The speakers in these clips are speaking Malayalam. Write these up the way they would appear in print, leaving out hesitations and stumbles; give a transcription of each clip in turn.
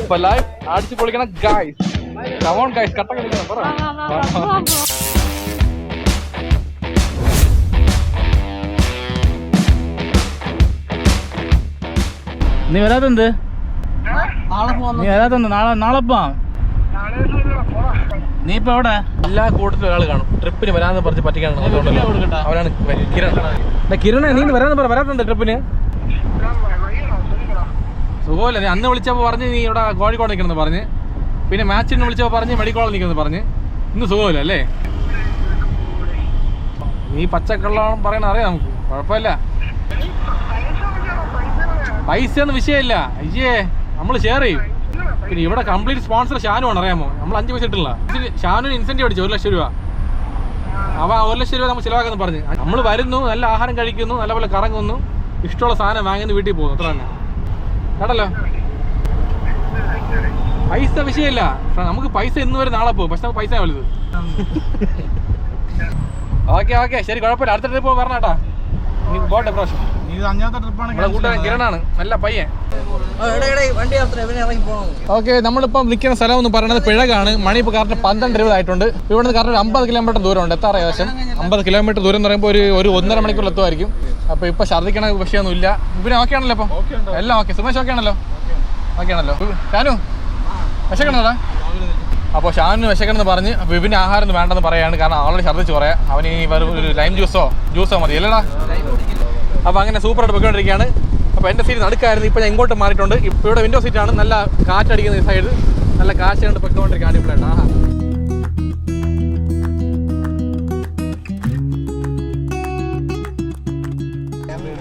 അപ്പൊ ലൈഫ് അടിച്ചു പൊളിക്കണം ഗൈസ്. കം ഓൺ ഗൈസ്, കട്ട കളിക്കണം പറ. നീ വരാത്തെന്ത്? നീ വരാത്തെന്ത്? നാളെ പോവാം. നീ ഇപ്പൊ എവിടെ? എല്ലാ കൂട്ടത്തിലും ഒരാൾ കാണും ട്രിപ്പിന് വരാന്ന് പറഞ്ഞ് പറ്റിക്കാണ്. അവരാണ് കിരൺ. കിരണേ, നീ വരാന്ന് പറ. വരാത്തുണ്ട് ട്രിപ്പിന്? സുഖമല്ല. നീ അന്ന് വിളിച്ചപ്പോൾ പറഞ്ഞ് നീ ഇവിടെ കോഴിക്കോട് നിൽക്കണമെന്ന് പറഞ്ഞ്, പിന്നെ മാച്ചിന് വിളിച്ചപ്പോൾ പറഞ്ഞ് മെഡിക്കോളിൽ നിൽക്കുമെന്ന് പറഞ്ഞ്. ഇന്ന് സുഖമില്ല അല്ലേ? നീ പച്ചക്കള്ളം പറയണ അറിയാം നമുക്ക്, കുഴപ്പമില്ല. പൈസ ഒന്നും വിഷയമില്ല. അയ്യേ, നമ്മൾ ഷെയർ ചെയ്യും. പിന്നെ ഇവിടെ കംപ്ലീറ്റ് സ്പോൺസർ ഷാനുവാണ്, അറിയാമോ? നമ്മൾ 5 പൈസ ഇട്ടില്ല. ഷാനുവിന് ഇൻസെന്റീവ് അടിച്ചു 1 ലക്ഷം രൂപ. അവ 1 ലക്ഷം രൂപ നമ്മൾ ചിലവാക്കുന്നു പറഞ്ഞ്. നമ്മൾ വരുന്നു, നല്ല ആഹാരം കഴിക്കുന്നു, നല്ലപോലെ കറങ്ങുന്നു, ഇഷ്ടമുള്ള സാധനം വാങ്ങുന്നു, വീട്ടിൽ പോകുന്നു. അത്ര തന്നെ കേട്ടല്ലോ. പൈസ വിഷയമില്ല. നമുക്ക് പൈസ ഇന്ന് വരെ നാളെ പോകും, പക്ഷെ നമുക്ക് പൈസ വലുത്. ഓക്കെ ശരി, കുഴപ്പമില്ല. അടുത്ത ട്രിപ്പ് പറഞ്ഞാട്ടാ. പോട്ടെ പ്രാവശ്യം. കൂട്ടുകാരൻ കിരണാണ്, നല്ല പയ്യൻ. ഓക്കെ, നമ്മളിപ്പം നിൽക്കുന്ന സ്ഥലം എന്ന് പറയുന്നത് പിഴകാണ്. മണി ഇപ്പോൾ കറക്റ്റ് 12:20 ആയിട്ടുണ്ട്. ഇവിടെ നിന്ന് കറക്റ്റ് 50 കിലോമീറ്റർ ദൂരമുണ്ട്. എത്താറ് ഏകദേശം 50 കിലോമീറ്റർ ദൂരം എന്ന് പറയുമ്പോൾ ഒരു 1.5 മണിക്കൂർ എത്തുമായിരിക്കും. അപ്പോൾ ഇപ്പോൾ ഛർദ്ദിക്കണ വിഷയമൊന്നും ഇല്ല. ഇവന് ഓക്കെ ആണല്ലോ? അപ്പം എല്ലാം ഓക്കെ. സുമേഷ് ഓക്കെ ആണല്ലോ? ഓക്കെ ആണല്ലോ. ഷാനു വിശക്കണോടാ? അപ്പോൾ ഷാനു വിശക്കണമെന്ന് പറഞ്ഞ് വിപിന് ആഹാരം ഒന്നും വേണ്ടെന്ന് പറയാണ്. കാരണം ആൾറെഡി ഛർദ്ദിച്ച് പറയാം. അവന് ഈ വെറും ഒരു ലൈം ജ്യൂസോ മതി അല്ലടാ? അപ്പോൾ അങ്ങനെ സൂപ്പറായിട്ട് പൊയ്ക്കൊണ്ടിരിക്കുകയാണ്. അപ്പോൾ എൻ്റെ സീറ്റ് നടുക്കായിരുന്നു. ഇപ്പോൾ ഞാൻ ഇങ്ങോട്ട് മാറിയിട്ടുണ്ട്. ഇപ്പോൾ ഇവിടെ വിൻഡോ സീറ്റാണ്. നല്ല കാറ്റടിക്കുന്ന ഈ സൈഡ്, നല്ല കാറ്റ് കണ്ട് പൊയ്ക്കൊണ്ടിരിക്കുക. അടിപൊളിയായിട്ട്. ആഹാ,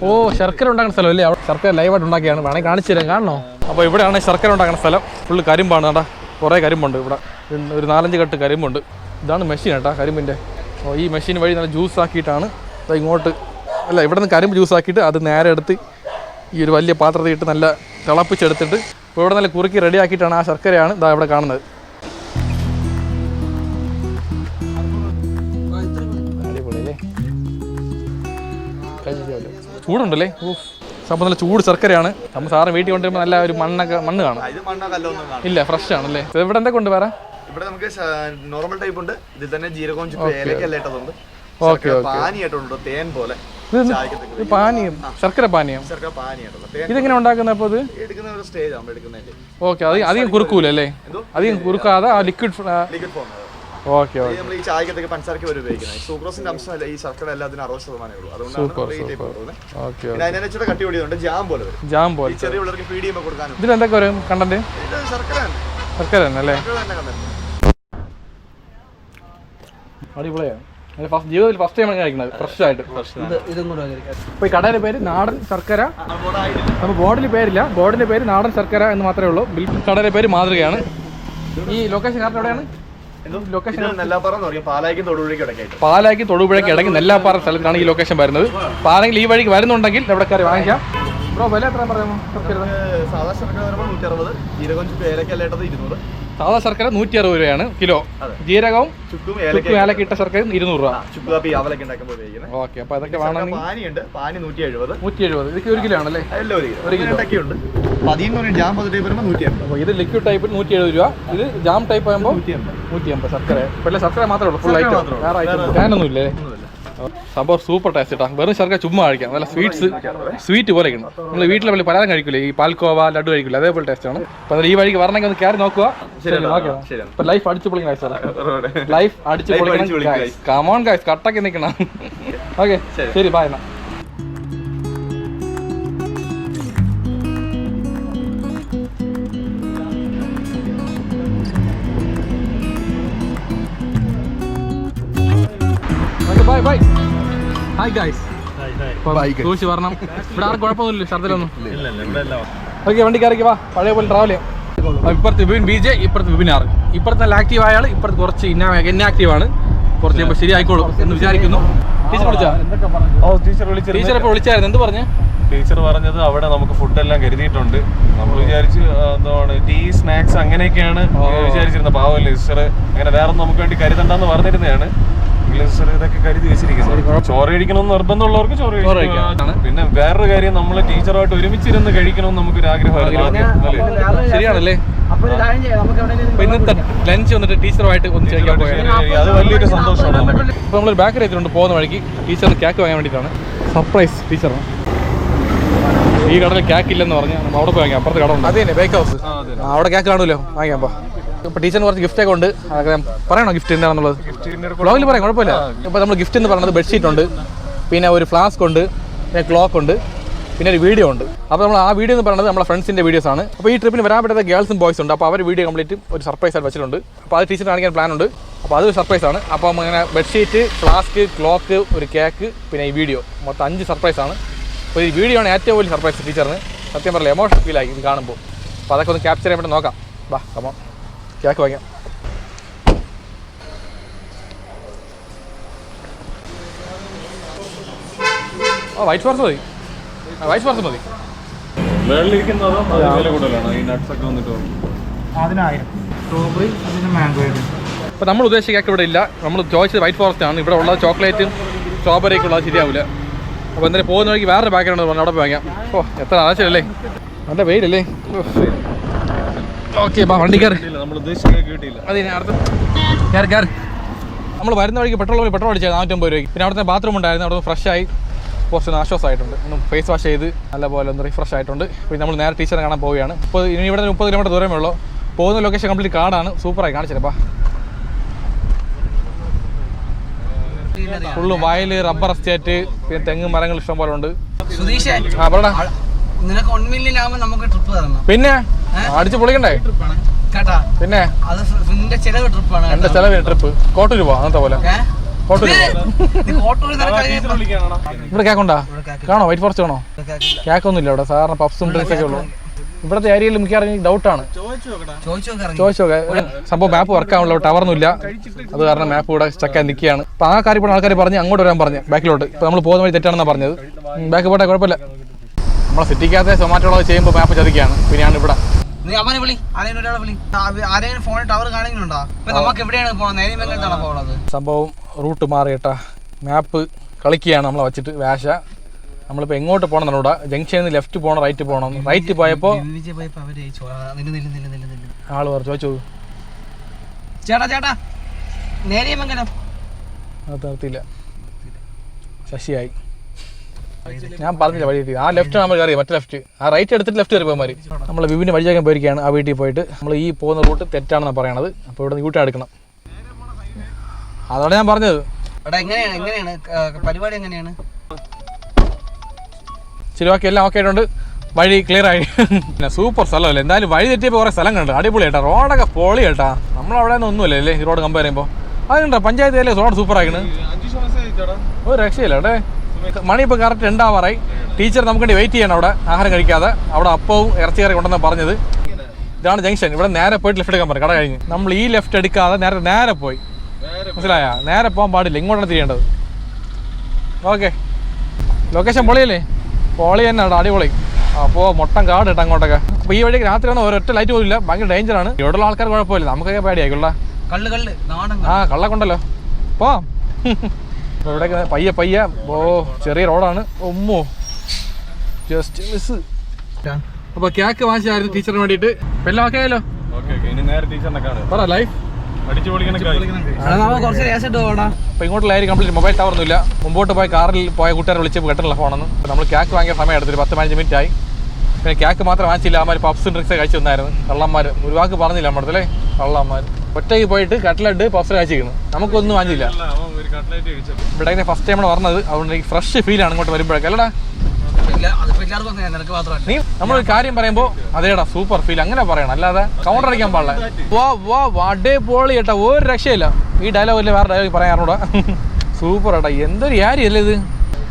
ഓ ശർക്കര ഉണ്ടാക്കുന്ന സ്ഥലം അല്ലേ? അവിടെ ശർക്കര ലൈവായിട്ട് ഉണ്ടാക്കിയാണ്. വേണമെങ്കിൽ കാണിച്ചു തരാം, കാണണോ? അപ്പോൾ ഇവിടെയാണ് ശർക്കര ഉണ്ടാക്കുന്ന സ്ഥലം. ഫുള്ള് കരിമ്പാണ് കേട്ടോ. കുറേ കരിമ്പുണ്ട് ഇവിടെ. ഒരു 4-5 കെട്ട് കരിമ്പുണ്ട്. ഇതാണ് മെഷീൻ കേട്ടോ, കരിമ്പിൻ്റെ. അപ്പോൾ ഈ മെഷീൻ വഴി നല്ല ജ്യൂസ് ആക്കിയിട്ടാണ് ഇങ്ങോട്ട്, അല്ല ഇവിടെ നിന്ന് കരിമ്പ് ജ്യൂസ് ആക്കിയിട്ട് അത് നേരെ എടുത്ത് ഈ ഒരു വലിയ പാത്രത്തിൽ ഇട്ട് നല്ല തിളപ്പിച്ചെടുത്തിട്ട് ഇപ്പോൾ ഇവിടെ നല്ല കുറുക്കി റെഡി ആക്കിയിട്ടാണ് ആ ശർക്കരയാണ് ഇതാ ഇവിടെ കാണുന്നത്. അടിപൊളിയല്ലേ? ചൂടുണ്ടല്ലേ? അപ്പോൾ നല്ല ചൂട് ശർക്കരയാണ്. നമ്മൾ സാറ് വീട്ടിൽ കൊണ്ടുവരുമ്പോൾ നല്ല ഒരു മണ്ണ് കാണും. ഇല്ല, ഫ്രഷ് ആണല്ലേ? ഇവിടെ എന്തൊക്കെ ഉണ്ട് വേറെ? ഇവിടെ നമുക്ക് നോർമൽ ടൈപ്പ് ഉണ്ട്. ഇതിൽ തന്നെ ജീരകവും ഏലക്കല്ലേട്ടതുണ്ട്. ഓക്കെ, പാനിയായിട്ടുണ്ട്, തേൻ പോലെ. പാനീയം, ശർക്കര പാനീയം. ഇതെങ്ങനെ ഉണ്ടാക്കുന്നത്? അപ്പോൾ ഇത് എടുക്കുന്ന ഒരു സ്റ്റേജ് ആകുമ്പോൾ എടുക്കുന്നതിന്റെ. ഓക്കെ, അധികം കുറുക്കൂലല്ലേ? അധികം കുറുക്കാതെ ആ ലിക്വിഡ് ഫോം. Okay okay. നമ്മൾ ഈ ചായക്കത്തേക്ക് പഞ്ചസാരക്ക് വരെ ഉപയോഗിക്കുന്നത്. സൂക്രോസിന്റെ അംശമല്ല ഈ ശർക്കര എല്ലാത്തിനും 60% ഉള്ളൂ. അതുകൊണ്ടാണ് അതിനനുസരിച്ച് കട്ടി കൂടിയതുകൊണ്ട് ജാം പോലെ വരും. ജാം പോലെ ചെറിയ പിള്ളേർക്ക് ഫീഡ് ചെയ്യുമ്പോൾ കൊടുക്കാനും. ഇതിൽ എന്തൊക്കെ വരും കണ്ടന്റ്? ഇത് ശർക്കര തന്നെ അല്ലേ? അടിപൊളിയാണ്. ജീവിതത്തിൽ ഫസ്റ്റ് ടൈമാണ് കഴിക്കുന്നത് ഫ്രഷ് ആയിട്ട്. ഇപ്പോൾ ഈ കടയുടെ പേര് നാടൻ ശർക്കര. അപ്പോൾ ബോർഡിൽ പേരില്ല, ബോർഡിന്റെ പേര് നാടൻ ശർക്കര എന്ന് മാത്രമേ ഉള്ളൂ. കടയുടെ പേര് മാതൃകയാണ്. ഈ ലൊക്കേഷൻ കറക്റ്റ് എവിടെയാണ്? പാലായ്ക്ക് തൊടുപുഴയ്ക്ക് ഇടയ്ക്ക് നെല്ലാപ്പാറ സ്ഥലത്താണ് ഈ ലൊക്കേഷൻ വരുന്നത്. അപ്പോൾ ആരെങ്കിലും ഈ വഴിക്ക് വരുന്നുണ്ടെങ്കിൽ ഇവിടെ കയറി വാങ്ങിക്കാം. ബ്രോ, വില എത്ര പറയാമോ? സാധാ ശർക്കര 160, ജീരകം ഏലക്കല്ലേട്ടത് 200. സാധാ ശർക്കര 160 രൂപയാണ് കിലോ. ജീരകവും ചുക്കും ഏലക്ക ഇട്ട ശർക്കര 200 രൂപ. ഓക്കെ, അപ്പോൾ അതൊക്കെ വേണമെങ്കിൽ പാനി 170. ഇതൊക്കെ 1 കിലോ ആണല്ലേ? 1 കിലോ. Jam type 150. അപ്പോൾ ഇത് ലിക്വിഡ് ടൈപ്പിൽ 170 രൂപ. ഇത് ജാം ടൈപ്പ് ആകുമ്പോൾ 150 ശർക്കര. ഇപ്പോൾ ശർക്കര മാത്രമേ ഉള്ളൂ, ഫുൾ ഐറ്റം. വേറെ ഐറ്റം ഫാനൊന്നും ഇല്ലേ? സംഭവം സൂപ്പർ ടേസ്റ്റ് കേട്ടോ. വെറും ശർക്കര ചുമ്മാ കഴിക്കാം. നല്ല സ്വീറ്റ് പോലെ ഉണ്ട്. നമ്മൾ വീട്ടിലെ വലിയ പലഹാരം കഴിക്കില്ലേ, ഈ പാൽക്കോവ ലഡു കഴിക്കില്ല, അതേപോലെ ടേസ്റ്റ് ആണ്. അപ്പോൾ ഈ വഴിക്ക് വരണമെങ്കിൽ ഒന്ന് കയറി നോക്കുക. ഇപ്പൊ ലൈഫ് അടിച്ചു പൊളിക്കണം സാർ, ലൈഫ് അടിച്ചു പൊളിക്കണം. കമോൺ ഗൈസ്, കട്ടൊക്കെ നിൽക്കണം. ഓക്കെ ശരി, ബൈ എന്നാ. ബൈ. Hi guys. സൂക്ഷിച്ച് വരണം. ഇവിടെ ആർക്കും കുഴപ്പമൊന്നുമില്ല, ഛർദ്ദിലൊന്നും. ഓക്കെ, വണ്ടി കയറിക്ക് വാ, പഴയ പോലെ ട്രാവൽ ചെയ്യാം. ഇപ്പുറത്ത് വിപിൻ BJ, ഇപ്പുറത്ത് വിപിൻ R. ഇപ്പുറത്ത് നല്ല ആക്റ്റീവ് ആയാൾ, ഇപ്പുറത്ത് കുറച്ച് ഇന്നാക്റ്റീവ് ആണ്. കുറച്ച് കഴിയുമ്പോൾ ശരിയായിക്കോളും എന്ന് വിചാരിക്കുന്നു. ടീച്ചർ വിളിച്ചാ? ടീച്ചർ ഇപ്പോൾ വിളിച്ചായിരുന്നു. എന്ത് പറഞ്ഞു? ടീച്ചർ പറഞ്ഞത് അവിടെ നമുക്ക് ഫുഡെല്ലാം കരുതിയിട്ടുണ്ട്. നമ്മൾ വിചാരിച്ച് എന്താണ് ടീ സ്നാക്സ് അങ്ങനെയൊക്കെയാണ് വിചാരിച്ചിരുന്നത്. പാവല്ലേ ടീച്ചർ, അങ്ങനെ വേറെ നമുക്ക് വേണ്ടി കരുതണ്ടെന്ന് പറഞ്ഞിരുന്നതാണ്. ഗ്ലിസർ ഇതൊക്കെ കരുതി വെച്ചിരിക്കുന്നത്. ചോറ് കഴിക്കണമെന്ന് നിർബന്ധമുള്ളവർക്ക് ചോറ് കഴിക്കാം. പിന്നെ വേറൊരു കാര്യം, നമ്മള് ടീച്ചറുമായിട്ട് ഒരുമിച്ചിരുന്ന് കഴിക്കണമെന്ന് നമുക്കൊരു ആഗ്രഹമായിരുന്നു. ശരിയാണല്ലേ? ഇന്നത്തെ ലഞ്ച് വന്നിട്ട് ടീച്ചറുമായിട്ട് ഒന്ന് കഴിക്കാൻ പോയത് അത് വലിയൊരു സന്തോഷമാണ്. അപ്പോൾ നമ്മളൊരു ബേക്കറി എത്തിയിട്ടുണ്ട്. പോകുന്ന വഴിക്ക് ടീച്ചറിന് കേക്ക് വാങ്ങാൻ വേണ്ടിയിട്ടാണ്. സർപ്രൈസ് ടീച്ചറാണ്. ഈ കടയിൽ കേക്ക് ഇല്ലെന്ന് പറഞ്ഞാൽ നമ്മൾ അവിടെ പോയി വാങ്ങിക്കാം. അപ്പുറത്തെ കട ഉണ്ട്, അതെ തന്നെ, ബേക്ക് ഹൗസ്. അവിടെ കേക്ക് കാണുമല്ലോ, വാങ്ങിക്കാം. അപ്പോൾ ടീച്ചറിന് കുറച്ച് ഗിഫ്റ്റൊക്കെ ഉണ്ട്. അതൊക്കെ പറയണോ ഗിഫ്റ്റ് എന്താണെന്നുള്ളത്? വ്ളോഗിൽ പറയാം, കുഴപ്പമില്ല. ഇപ്പോൾ നമ്മൾ ഗിഫ്റ്റ് എന്ന് പറയുന്നത് ബെഡ്ഷീറ്റ് ഉണ്ട്, പിന്നെ ഒരു ഫ്ലാസ്ക് ഉണ്ട്, പിന്നെ ക്ലോക്ക് ഉണ്ട്, പിന്നെ ഒരു വീഡിയോ ഉണ്ട്. അപ്പോൾ നമ്മൾ ആ വീഡിയോ എന്ന് പറയുന്നത് നമ്മുടെ ഫ്രണ്ട്സിൻ്റെ വീഡിയോസ് ആണ്. അപ്പോൾ ഈ ട്രിപ്പിന് വരാൻ പറ്റാത്ത ഗേൾസും ബോയ്സും ഉണ്ട്. അപ്പോൾ അവർ വീഡിയോ കംപ്ലീറ്റ് ഒരു സർപ്രൈസ് ആയിട്ട് വെച്ചിട്ടുണ്ട്. അപ്പോൾ അത് ടീച്ചർ കാണിക്കാൻ പ്ലാൻ ഉണ്ട്. അപ്പോൾ അത് സർപ്രൈസ് ആണ്. അപ്പോൾ അങ്ങനെ ബെഡ്ഷീറ്റ്, ഫ്ലാസ്ക്, ക്ലോക്ക്, ഒരു കേക്ക്, പിന്നെ ഈ വീഡിയോ, മൊത്തം 5 സർപ്രൈസ് ആണ്. അപ്പോൾ ഈ വീഡിയോ ആണ് ഏറ്റവും വലിയ സർപ്രൈസ് ടീച്ചറിന്. സത്യം പറഞ്ഞില്ല, എമോഷണൽ ഫീലായി ഇത് കാണുമ്പോൾ. അപ്പോൾ അതൊക്കെ ഒന്ന് ക്യാപ്ചർ ചെയ്യാൻ വേണ്ടി നോക്കാം. ബാ കമോൺ, കേക്ക് വാങ്ങിക്കാം. വൈറ്റ് ഫോർസ് മതി, വൈറ്റ് ഫോർസ് മതി. വെള്ളിരിക്കുന്നതോ വില കൂടുതലാണ് ഈ നട്ട്സ് ഒക്കെ വന്നിട്ട്? 1000 സ്ട്രോബെറി, അതിന് മാംഗോ. അപ്പോൾ നമ്മൾ ഉദ്ദേശിച്ച കേക്ക് ഇവിടെ ഇല്ല. നമ്മൾ ചോദിച്ചത് വൈറ്റ് ഫോറസ്റ്റ് ആണ്. ഇവിടെ ഉള്ളത് ചോക്ലേറ്റും സ്ട്രോബെറിയൊക്കെ ഉള്ളത് ശരിയാവില്ല. അപ്പോൾ എന്തായാലും പോകുന്ന വഴിക്ക് വേറൊരു പാക്കറ്റ് ഉണ്ട്, അവിടെ വാങ്ങിക്കാം. ഓ എത്ര ആവശ്യമല്ലേ, നല്ല വെയിലല്ലേ. ഓക്കെ, വണ്ടി കയറി. നമ്മൾ ഉദ്ദേശിച്ച കിട്ടിയില്ല. അതെ, അടുത്ത കയറി കയറി. നമ്മൾ വരുന്ന വഴിക്ക് പെട്രോൾ അടിച്ചത് 450 രൂപയ്ക്ക്. പിന്നെ അവിടുത്തെ ബാത്റൂം ഉണ്ടായിരുന്നു, അവിടെ ഫ്രഷായി കുറച്ച് ആശ്വാസമായിട്ടുണ്ട്. ഒന്ന് ഫേസ് വാഷ് ചെയ്ത് നല്ലപോലെ ഒന്ന് റിഫ്രഷ് ആയിട്ടുണ്ട്. പിന്നെ നമ്മൾ നേരെ ടീച്ചറെ കാണാൻ പോവുകയാണ്. ഇപ്പോൾ ഇനി ഇവിടെ 30 കിലോമീറ്റർ ദൂരമേ ഉള്ളൂ. പോകുന്ന ലൊക്കേഷൻ കംപ്ലീറ്റ് കാടാണ്. സൂപ്പറായി കാണിച്ചില്ലപ്പാ. ഫുള്ള് വയൽ, റബ്ബർ എസ്റ്റേറ്റ്, പിന്നെ തെങ്ങ് മരങ്ങൾ ഇഷ്ടം പോലെ ഉണ്ട്. ആ പറടാ, പിന്നെ അടിച്ച് പൊളിക്കണ്ടേ? പിന്നെ എന്റെ ചെലവ് ട്രിപ്പ് കോട്ടൂര് പോവാ, അന്നത്തെ പോലെ കോട്ടൂര്. ഇവിടെ കേക്കുണ്ടാ? കാണോ വൈറ്റ് ഫോറസ്റ്റ് കാണോ? കേക്കൊന്നും ഇല്ല ഇവിടെ, സാധാരണ പഫ്സും ഡ്രിങ്ക്സ് ഒക്കെ ഉള്ളൂ. ഇവിടുത്തെ ഏരിയയിൽ മിക്കവാറും ഡൗട്ടാണ്. ചോദിച്ചു നോക്കാം. സംഭവം മാപ്പ് വർക്ക് ആവുള്ളൂ, ടവറൊന്നും ഇല്ല. അത് കാരണം മാപ്പ് ഇവിടെ സ്റ്റക്കായി നിൽക്കുകയാണ്. അപ്പോൾ ആ കാര്യം ഇപ്പോൾ ആൾക്കാർ പറഞ്ഞ് അങ്ങോട്ട് വരാൻ പറഞ്ഞു, ബാക്കിലോട്ട്. ഇപ്പോൾ നമ്മൾ പോകുന്ന വഴി തെറ്റാണെന്നാണ് പറഞ്ഞത്. ബാക്ക് പോട്ടെ, കുഴപ്പമില്ല. നമ്മളെ സിറ്റിക്കകത്തെ സൊമാറ്റോളൊക്കെ ചെയ്യുമ്പോൾ മാപ്പ് ചതിക്കുകയാണ്. പിന്നെയാണ് ഇവിടെ സംഭവം റൂട്ട് മാറി കേട്ടാ. മാപ്പ് കളിക്കുകയാണ് നമ്മളെ വെച്ചിട്ട്. വേഷ നമ്മളിപ്പോൾ എങ്ങോട്ട് പോകണം എന്നൂടാ. ജംഗ്ഷനിൽ നിന്ന് ലെഫ്റ്റ് പോകണം, റൈറ്റ് പോകണം. റൈറ്റ് പോയപ്പോൾ ആള് പറഞ്ഞു, ചോദിച്ചു അത് നിർത്തിയില്ല, ശശിയായി. ഞാൻ പറഞ്ഞില്ല വഴി കിട്ടി. ആ ലെഫ്റ്റ് നമ്മൾ കയറി, മറ്റേ ലെഫ്റ്റ്. ആ റൈറ്റ് എടുത്തിട്ട് ലെഫ്റ്റ് കയറി പോകാൻ നമ്മൾ വിവിൻ്റെ വഴി ചോദിക്കാൻ പോയിരിക്കുകയാണ്. ആ വീട്ടിൽ പോയിട്ട് നമ്മൾ ഈ പോകുന്ന റൂട്ട് തെറ്റാണെന്നാണ് പറയണത്. അപ്പോൾ ഇവിടെ യൂട്ടേൺ എടുക്കണം. അതാണ് ഞാൻ പറഞ്ഞത്. ശരി, ഓക്കെ, എല്ലാം ഓക്കെ ആയിട്ടുണ്ട്. വഴി ക്ലിയർ ആയി. പിന്നെ സൂപ്പർ സ്ഥലമല്ലേ. എന്തായാലും വഴി തെറ്റിയപ്പോൾ കുറേ സ്ഥലം കണ്ടു. അടിപൊളി കേട്ടോ. റോഡൊക്കെ പൊളി കേട്ടാ. നമ്മളവിടെ ഒന്നും ഒന്നുമില്ല അല്ലേ ഈ റോഡ് കമ്പയർ ചെയ്യുമ്പോൾ. അതുണ്ടോ പഞ്ചായത്ത് അല്ലേ റോഡ് സൂപ്പർ ആയിക്കണ്. ഒരു രക്ഷയില്ല കേട്ടെ. മണി ഇപ്പോൾ കറക്റ്റ് 2 ടീച്ചർ നമുക്ക് വേണ്ടി വെയിറ്റ് ചെയ്യണം അവിടെ, ആഹാരം കഴിക്കാതെ. അവിടെ അപ്പവും ഇറച്ചി കറി കൊണ്ടെന്നാണ് പറഞ്ഞത്. ഇതാണ് ജംഗ്ഷൻ. ഇവിടെ നേരെ പോയിട്ട് ലെഫ്റ്റ് എടുക്കാൻ പറയും, കട കഴിഞ്ഞ്. നമ്മൾ ഈ ലെഫ്റ്റ് എടുക്കാതെ നേരെ പോയി, മനസ്സിലായ? നേരെ പോകാൻ പാടില്ല, ഇങ്ങോട്ടാണ് തിരിയേണ്ടത്. ഓക്കെ, ലൊക്കേഷൻ പൊളിയല്ലേ? പൊളി തന്നെ അവിടെ, അടിപൊളി. അപ്പോൾ മൊത്തം കാട് കേട്ടോ അങ്ങോട്ടൊക്കെ. അപ്പോൾ ഈ വഴിക്ക് രാത്രി വന്നാൽ ഒരൊറ്റ ലൈറ്റ് പോലില്ല, ഭയങ്കര ഡേഞ്ചറാണ്. ഇവിടെയുള്ള ആൾക്കാർ കുഴപ്പമില്ല, നമുക്കൊക്കെ പേടിയായിക്കുള്ള. ആ കള്ളൊക്കെ പോവാം. ഇവിടെയൊക്കെ പയ്യെ ഓ ചെറിയ റോഡാണ്. ഒമ്മോ ജസ്റ്റ് മിസ്. അപ്പോൾ കേക്ക് വാങ്ങിച്ചായിരുന്നു ടീച്ചറിന് വേണ്ടിയിട്ട്. ഇപ്പം എല്ലാം ഓക്കെ ആയല്ലോ? പറ ലൈഫ് അപ്പോൾ ഇങ്ങോട്ടുള്ള ഏരിയ കംപ്ലീറ്റ് മൊബൈൽ ടവർ ഒന്നുമില്ല. മുമ്പോട്ട് പോയ കാറിൽ പോയ കൂട്ടുകാരെ വിളിച്ചപ്പോൾ കിട്ടുള്ള ഫോണെന്ന്. നമ്മൾ കേക്ക് വാങ്ങിയ സമയം എടുത്തൊരു 10-15 മിനിറ്റ് ആയി. പിന്നെ കേക്ക് മാത്രം വാങ്ങിച്ചില്ല, അവന്മാർ പപ്സും ഡ്രിങ്ക്സ് കഴിച്ചു തന്നായിരുന്നു. കള്ളന്മാർ ഒരു വാക്ക് പറഞ്ഞില്ല നമ്മുടെ അടുത്തല്ലേ, കള്ളന്മാർ. ഒറ്റയ്ക്ക് പോയിട്ട് കട്ട്ലറ്റ് പപ്സ് കഴിച്ചിരിക്കുന്നു, നമുക്കൊന്നും വാങ്ങിച്ചില്ല. ഇവിടെ ഫസ്റ്റ് ടൈം പറഞ്ഞത്, അതുകൊണ്ട് എനിക്ക് ഫ്രഷ് ഫീലാണ് ഇങ്ങോട്ട് വരുമ്പോഴൊക്കെ അല്ലടാ. നീ നമ്മളൊരു കാര്യം പറയുമ്പോൾ അതേടാ സൂപ്പർ ഫീൽ അങ്ങനെ പറയണം, അല്ലാതെ കൗണ്ടർ അടിക്കാൻ പാടില്ല. അടിപൊളി കേട്ടാ, ഒരു രക്ഷയില്ല. ഈ ഡയലോഗ് അല്ലേ വേറെ ഡയലോഗ് പറയാറുണ്ടോ? സൂപ്പർ ഏട്ടാ, എന്തൊരു കാര്യമല്ലേ ഇത്.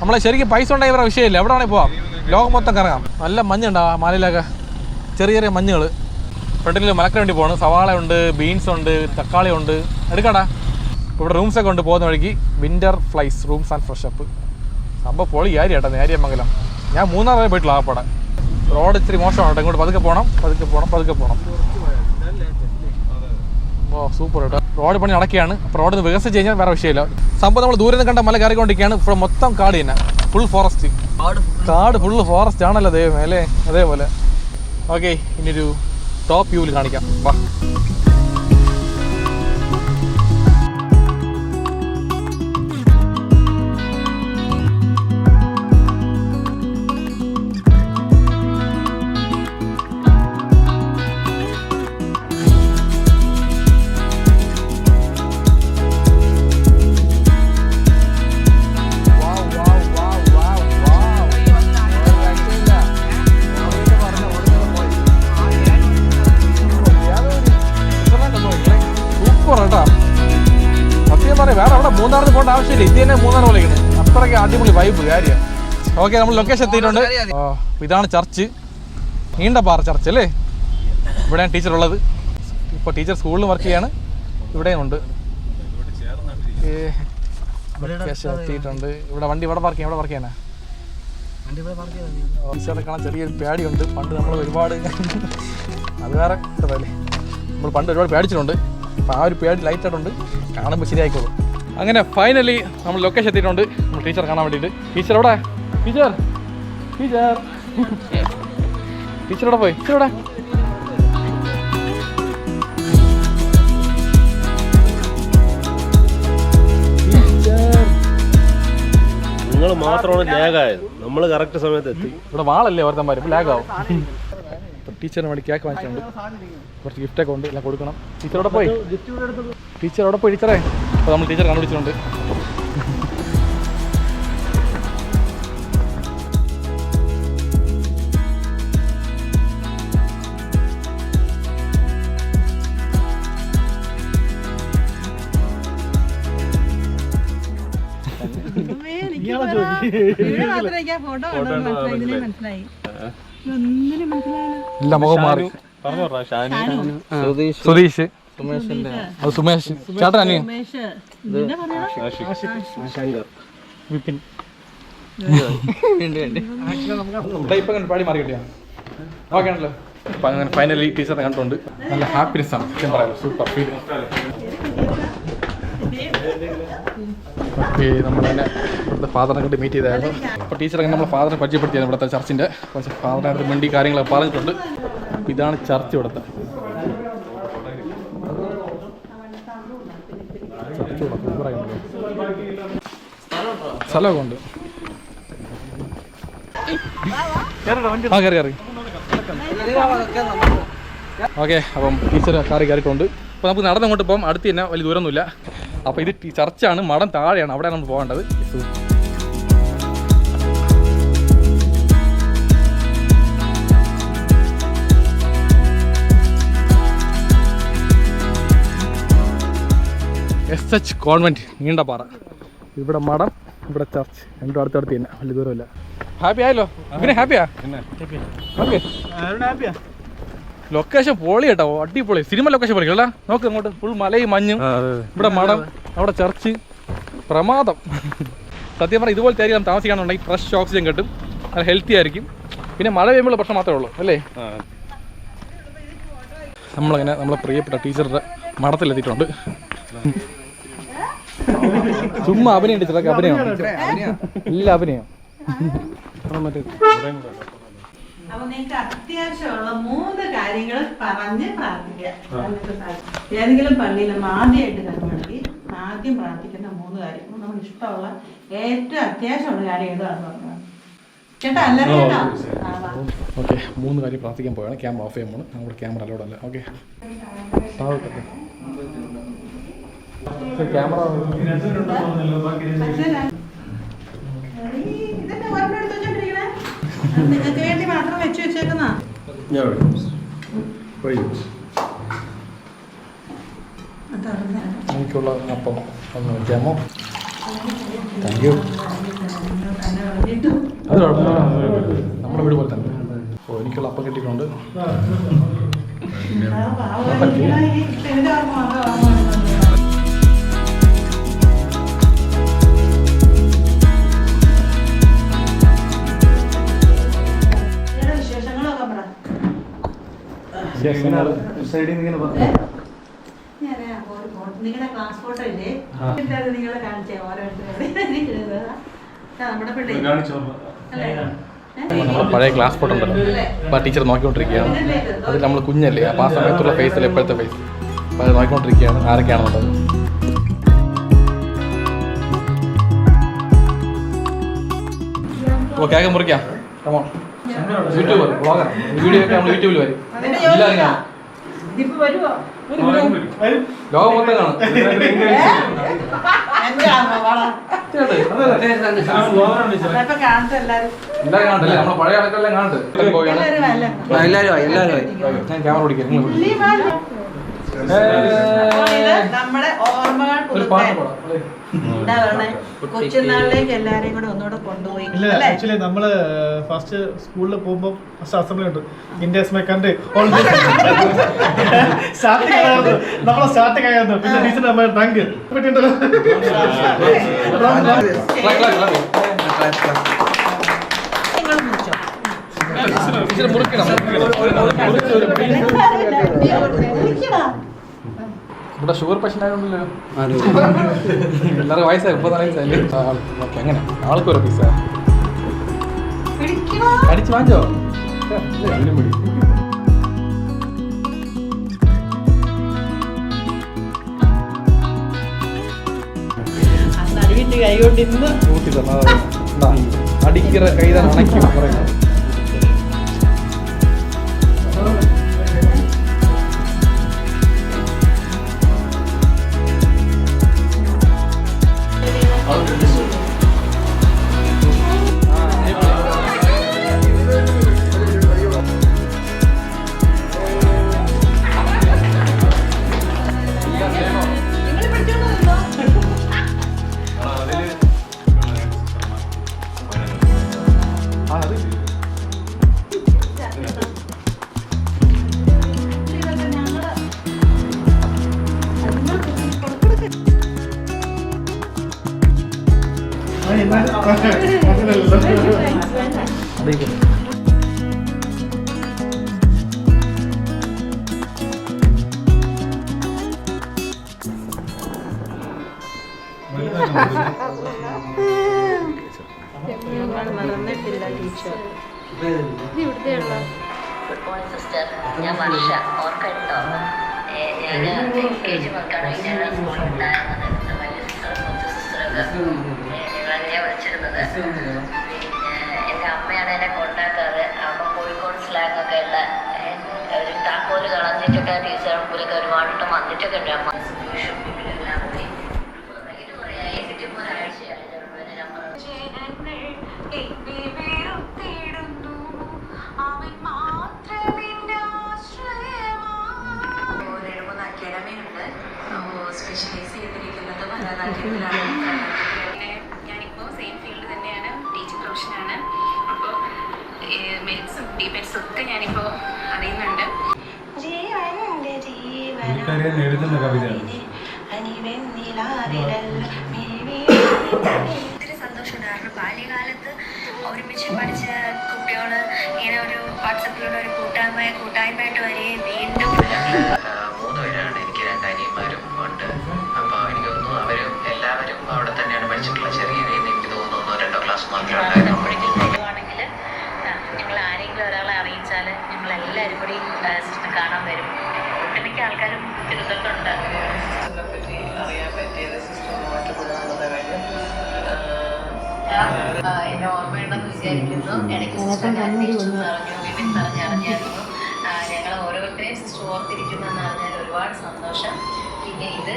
നമ്മളെ ശരിക്കും പൈസ ഉണ്ടായി വേറെ വിഷയമില്ല, എവിടെ വേണമെങ്കിൽ പോവാം, ലോകം മൊത്തം കറങ്ങാം. നല്ല മഞ്ഞുണ്ടാവും മലയിലൊക്കെ, ചെറിയ മഞ്ഞുകൾ. ഫ്രണ്ടിൽ മലക്ക് വേണ്ടി പോകണം. സവാള ഉണ്ട്, ബീൻസ് ഉണ്ട്, തക്കാളി ഉണ്ട്. എടുക്കടാ. ഇവിടെ റൂംസൊക്കെ ഉണ്ട് പോകുന്ന വഴിക്ക്. Winter flies rooms and fresh up. സംഭവം പൊളി കാര്യം കേട്ടോ, നേര്യമംഗലം. ഞാൻ 3 വരെ പോയിട്ടില്ല ആപ്പാടെ. റോഡ് ഇത്തിരി മോശമാണ് കേട്ടോ, ഇങ്ങോട്ട് പതുക്കെ പോകണം. ഓ സൂപ്പർ കേട്ടോ. റോഡ് പണി നടക്കുകയാണ്. അപ്പോൾ റോഡ് വികസിച്ച് കഴിഞ്ഞാൽ വേറെ വിഷയമില്ല. സംഭവം നമ്മൾ ദൂരെ നിന്ന് കണ്ട മല കയറിക്കൊണ്ടിരിക്കുകയാണ്. ഇപ്പോൾ മൊത്തം കാട് തന്നെ, ഫുൾ ഫോറസ്റ്റ്. കാട് ഫുള്ള് ഫോറസ്റ്റ് ആണല്ലോ ദൈവമേ അല്ലേ? അതേപോലെ. ഓക്കെ, ഇനിയൊരു ടോപ്പ് വ്യൂവിൽ കാണിക്കാം. വാ. വേറെ അവിടെ മൂന്നാറിന് പോകേണ്ട ആവശ്യമില്ല, ഇത് തന്നെ മൂന്നാർ പോലെ അത്രയ്ക്ക് അടിപൊളി വൈബ് കാര്യം. ഓക്കെ, നമ്മൾ ലൊക്കേഷൻ എത്തിയിട്ടുണ്ട്. ഇതാണ് ചർച്ച്, നീണ്ടപാറ ചർച്ച് അല്ലേ? ഇവിടെയാണ് ടീച്ചർ ഉള്ളത്. ഇപ്പോൾ ടീച്ചർ സ്കൂളിൽ വർക്ക് ചെയ്യാണ്. ഇവിടെയും ഉണ്ട്. ലൊക്കേഷൻ എത്തിയിട്ടുണ്ട്. ഇവിടെ വണ്ടി ഇവിടെ പാർക്ക് ചെയ്യാം. ഇവിടെ പാർക്ക് ചെയ്യാനാ? ടീച്ചറെ കാണാൻ ചെറിയൊരു പേടിയുണ്ട്. പണ്ട് നമ്മൾ ഒരുപാട് അത് വേറെ ഇതല്ലേ, നമ്മൾ പണ്ട് ഒരുപാട് പേടിച്ചിട്ടുണ്ട്. അപ്പോൾ ആ ഒരു പേടി ലൈറ്റായിട്ടുണ്ട്, കാണുമ്പോൾ ശരിയായിക്കോളും. അങ്ങനെ ഫൈനലി നമ്മൾ ലൊക്കേഷൻ എത്തിയിട്ടുണ്ട്. നമ്മൾ ടീച്ചർ കാണാൻ വേണ്ടിയിട്ട്. ടീച്ചർ എവിടെ? ടീച്ചർ ടീച്ചർ ടീച്ചർ എവിടെ പോയി? ടീച്ചർ എവിടെ? നിങ്ങൾ മാത്രമാണ് ലാഗായത്, നമ്മൾ കറക്റ്റ് സമയത്ത് എത്തി. ഇവിടെ വാളല്ലേ ഓരോരുത്തന്മാർ, ഇപ്പോൾ ലാഗാവും. ടീച്ചറിന് വേണ്ടി കേക്ക് വാങ്ങിച്ചിട്ടുണ്ട്, കുറച്ച് ഗിഫ്റ്റൊക്കെ ഉണ്ട്, എല്ലാം കൊടുക്കണം. ടീച്ചറോടെ പോയി? ടീച്ചറോടെ പോയി? ടീച്ചറേ, അപ്പോൾ നമ്മൾ ടീച്ചർ കണ്ടുപിടിച്ചിട്ടുണ്ട്. ഇല്ല, മുഖം മാറി. സുധീഷ്, അത് സുമേഷ്, ചേട്ടൻ അനിയൻ വിപിൻ. ഇപ്പം പാടി മാറി കിട്ടിയാ ഓക്കെ ആണല്ലോ. അപ്പം അങ്ങനെ ഫൈനലി ടീച്ചറിനെ കണ്ടുകൊണ്ട് നല്ല ഹാപ്പിനെസ് ആണ്, സത്യം പറയാമല്ലോ. Super feel. ഓക്കെ, നമ്മൾ തന്നെ ഇവിടുത്തെ ഫാദറിനെ കൊണ്ട് മീറ്റ് ചെയ്തായിരുന്നു. അപ്പോൾ ടീച്ചറൊക്കെ നമ്മൾ ഫാദറിനെ പരിചയപ്പെടുത്തിയായിരുന്നു. ഇവിടുത്തെ ചർച്ചിൻ്റെ കുറച്ച് ഫാദറിനെ അടുത്ത് വേണ്ടി കാര്യങ്ങളൊക്കെ പറഞ്ഞിട്ടുണ്ട്. ഇതാണ് ചർച്ച് ഇവിടുത്തെ. സ്ഥലമൊക്കെ ഉണ്ട്. ആ കയറി കയറി. ഓക്കെ, അപ്പം ടീച്ചർ കാറി കയറിയിട്ടുണ്ട്. അപ്പോൾ നമുക്ക് നടന്നങ്ങോട്ട് പോകാം. അടുത്ത് തന്നെ വലിയ ദൂരമൊന്നുമില്ല. അപ്പോൾ ഇത് ചർച്ചാണ്, മഠം താഴെയാണ്, അവിടെയാണ് നമ്മൾ പോകേണ്ടത്. SH convent, Neendapara. ഇവിടെ മഠം, ഇവിടെ ചർച്ച്, രണ്ടും അടുത്തടുത്ത് തന്നെ, വലിയ ദൂരമില്ല. ഹാപ്പി ആയല്ലോ? പിന്നെ ഹാപ്പിയാ? ഓക്കെ, ലൊക്കേഷൻ പൊളി കേട്ടോ, അടിപൊളി സിനിമ ലൊക്കേഷൻ പൊളി അല്ല. നോക്ക് അങ്ങോട്ട് ഫുൾ മലയും മഞ്ഞും. ഇവിടെ മഠം, അവിടെ ചർച്ച്, പ്രമാദം. സത്യം പറഞ്ഞാൽ ഇതുപോലത്തെ ആയിരിക്കും താമസിക്കാനുണ്ടെങ്കിൽ ഫ്രഷ് ഓക്സിജൻ കിട്ടും, നല്ല ഹെൽത്തി ആയിരിക്കും. പിന്നെ മഴ പെയ്യുമ്പോൾ പ്രശ്നം മാത്രമേ ഉള്ളൂ അല്ലേ? നമ്മളങ്ങനെ നമ്മളെ പ്രിയപ്പെട്ട ടീച്ചറുടെ മഠത്തിലെത്തിയിട്ടുണ്ട്. ചുമ്മാ അഭിനയം ടീച്ചറൊക്കെ അഭിനയം, ഇല്ല അഭിനയം. അപ്പൊ നിങ്ങൾക്ക് അത്യാവശ്യമുള്ള 3 കാര്യങ്ങൾ പറഞ്ഞ് പ്രാർത്ഥിക്കാം. ഏതെങ്കിലും പള്ളിയിൽ നമ്മൾ ആദ്യമായിട്ട് കയറുകയാണെങ്കിൽ ആദ്യം പ്രാർത്ഥിക്കുന്ന 3 കാര്യങ്ങൾ നമുക്ക് ഇഷ്ടമുള്ള ഏറ്റവും അത്യാവശ്യമുള്ള കാര്യം ഏതാണെന്ന് പറഞ്ഞാൽ കേട്ടോ. അല്ലല്ലോ കേട്ടോ. ഓക്കെ, 3 കാര്യം പ്രാർത്ഥിക്കാൻ പോയാണ്. ക്യാമറ ഓഫ് ചെയ്യാൻ പോകണം, നമ്മുടെ ക്യാമറ അലോഡ് അല്ല. ഓക്കെ, ക്യാമറ നിങ്ങൾക്ക് വേണ്ടി മാത്രം വെച്ച് വെച്ചേക്കുന്ന എനിക്കുള്ള അപ്പം ഒന്ന് വയ്ക്കാമോ? Thank you. അത് കുഴപ്പമില്ല, നമ്മുടെ വീട് പോലെ തന്നെ. ഓ, എനിക്കുള്ള അപ്പം കിട്ടിയിട്ടുണ്ട്. നിങ്ങളുടെ ക്ലാസ് ഫോട്ടോ ഇല്ലേ നിങ്ങളെ കാണിച്ചേ ഓരോരുത്തരുടെ നമ്മുടെ പിള്ളേർ അല്ലേ നമ്മുടെ പഴയ ക്ലാസ് ഫോട്ടോ ഉണ്ടല്ലോ അപ്പോൾ ആ ടീച്ചർ നോക്കിക്കൊണ്ടിരിക്കുകയാണ്. അതിൽ നമ്മൾ കുഞ്ഞല്ലേ അപ്പോൾ ആ സമയത്തുള്ള ഫേസ് അല്ല എപ്പോഴത്തെ ഫേസ്, അപ്പോൾ അത് നോക്കിക്കൊണ്ടിരിക്കുകയാണ് ആരൊക്കെയാണെന്നുള്ളത്. അപ്പോൾ കേക്ക് മുറിക്കാം. യൂട്യൂബർ ബ്ലോഗർ വീഡിയോ ഒക്കെ നമ്മൾ യൂട്യൂബിൽ വരും. എല്ലാവരും കാണാം. ലോകം മൊത്തം കാണാം. എല്ലാവരും കാണണ്ടല്ലേ, നമ്മളെ പഴയ ആൾക്കെല്ലാം കാണട്ടെ. ഞാൻ ക്യാമറ പിടിക്കാം. നമ്മുടെ ഓർമ്മകൾ കൊച്ചുനാളിലേക്ക് എല്ലാരെയും കൂടെ ഒന്നുകൂടെ കൊണ്ടുപോയി. ഇല്ല ആക്ച്വലി നമ്മള് ഫസ്റ്റ് സ്കൂളിൽ പോകുമ്പോൾ ഫസ്റ്റ് അസംബ്ലി ഉണ്ട് ഇന്ത്യസ് മൈ കൺട്രി നമ്മളെ സ്റ്റാർട്ടിങ് ആയിരുന്നു. പിന്നെ ടീച്ചർ നമ്മൾ ഡ്രങ്ക് പറ്റിണ്ടല്ലോ. ഇവിടെ ഷുഗർ പേഷ്യൻ്റ് ആയതുകൊണ്ടല്ലോ എല്ലാവരും വയസ്സായി 34 വയസ്സായില്ലേ. ഓക്കെ അങ്ങനെ ആൾക്ക് ഒരു പൈസ അടിച്ച് വാങ്ങിച്ചോ. കൈകൊണ്ടിരുന്ന് കൂട്ടി തന്നാ അടിക്കിற കൈതാൻ അണയ്ക്കും പറയുന്നത്. സിസ്റ്റർ, ഞാൻ വർഷ ഓർക്കട്ടോ. ഞാൻ LKG മുതൽക്കാണ് വിജയനഗരം സ്കൂളിൽ ഉണ്ടായിരുന്നത്. വലിയ സിസ്റ്ററും കൊച്ചു സിസ്റ്ററൊക്കെ ഞങ്ങളെങ്ങനെയാണ് വിളിച്ചിരുന്നത്. പിന്നെ എൻ്റെ അമ്മയാണ് എന്നെ കൊണ്ടാക്കാറ്. അമ്മ കോഴിക്കോട് സ്ലാങ് ഒക്കെ ഉള്ള ഒരു താക്കോല് കളഞ്ഞിട്ടൊക്കെ ടീച്ചർ മുമ്പിലൊക്കെ ഒരുപാട് വന്നിട്ടൊക്കെ ഉണ്ട്. അമ്മ എല്ലാം കൂടി കുറേയായി കിട്ടിയപ്പോൾ ഒരാഴ്ചയായി സ്പെഷ്യലൈസ് ചെയ്തിരിക്കുന്നത് ഭരതനാട്യത്തിലാണ്. പിന്നെ ഞാനിപ്പോൾ സെയിം ഫീൽഡ് തന്നെയാണ്, ടീച്ചിങ് പ്രൊഫഷനാണ്. അപ്പോൾ മെറ്റ്സും ഡിമെറ്റ്സും ഒക്കെ ഞാനിപ്പോൾ അറിയുന്നുണ്ട്. എഴുതുന്ന കവിതയാണ്. ഒത്തിരി സന്തോഷമുണ്ടായിരുന്നു. ബാല്യകാലത്ത് ഒരുമിച്ച് പഠിച്ച കുട്ടികൾ ഇങ്ങനെ ഒരു വാട്സപ്പിലൂടെ ഒരു കൂട്ടായ്മയായിട്ട് വരികയും വീണ്ടും 3 പേരാണ്. എനിക്ക് 2 അനിയന്മാരും ഉണ്ട്. അപ്പോൾ എനിക്ക് തോന്നുന്നു അവരും എല്ലാവരും അവിടെ തന്നെയാണ് പഠിച്ചിട്ടുള്ള. ചെറിയ എനിക്ക് തോന്നുന്നു 1-2 ക്ലാസ് മാത്രമേ ആണെങ്കിൽ ഞങ്ങൾ ആരെങ്കിലും ഒരാളെ അറിയിച്ചാൽ ഞങ്ങളെല്ലാവരും കൂടി സിസ്റ്റർ കാണാൻ വരും. ഒട്ടുമിക്ക ആൾക്കാരും തിരുവനന്തപുരത്തുണ്ട്. സിസ്റ്ററിനെ പറ്റി അറിയാൻ പറ്റിയത് സിസ്റ്ററുമായിട്ട് കൂടാനുള്ള കാര്യം എന്നെ ഓർമ്മയുണ്ടെന്ന് വിചാരിക്കുന്നു. ഇടയ്ക്ക് സിസ്റ്റർ അറിഞ്ഞായിരുന്നു. ഞങ്ങൾ ഓരോരുത്തരെയും സിസ്റ്റർ ഓർത്തിരിക്കുമെന്ന് അറിഞ്ഞാൽ ഒരുപാട് സന്തോഷം. പിന്നെ ഇത്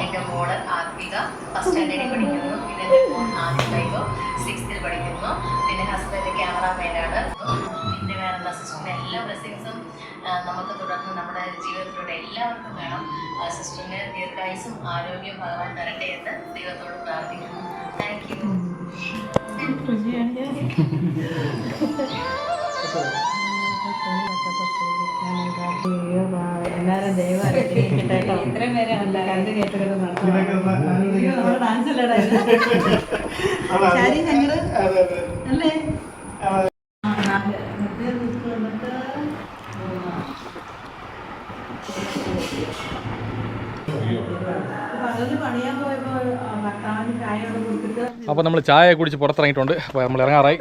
എൻ്റെ മോള് ആത്മിക ഫസ്റ്റ് സ്റ്റാൻഡേർഡിൽ പഠിക്കുന്നു. പിന്നെ എൻ്റെ മോൻ ആദ്യമായിപ്പോൾ 6th പഠിക്കുന്നു. പിന്നെ ഹസ്ബൻഡ് ക്യാമറാമാനാണ്. പിന്നെ വേറെ സിസ്റ്ററിൻ്റെ എല്ലാ ബ്ലെസ്സിങ്സും നമുക്ക് തുടർന്ന് നമ്മുടെ ജീവിതത്തിലൂടെ എല്ലാവർക്കും വേണം. സിസ്റ്ററിന് ദീർഘായുസ്സും ആരോഗ്യവും ഭഗവാൻ തരട്ടെ എന്ന് ദൈവത്തോട് പ്രാർത്ഥിക്കുന്നു. Thank you. എല്ലാരും ദൈവം ഇത്രയും പേരെ കണ്ടു കേട്ടൊക്കെ ഡാൻസ് അല്ലേടാ ശരി ഞങ്ങള് അല്ലേ അപ്പോൾ നമ്മൾ ചായ കുടിച്ച് പുറത്തിറങ്ങിയിട്ടുണ്ട്. അപ്പോൾ നമ്മൾ ഇറങ്ങാറായി.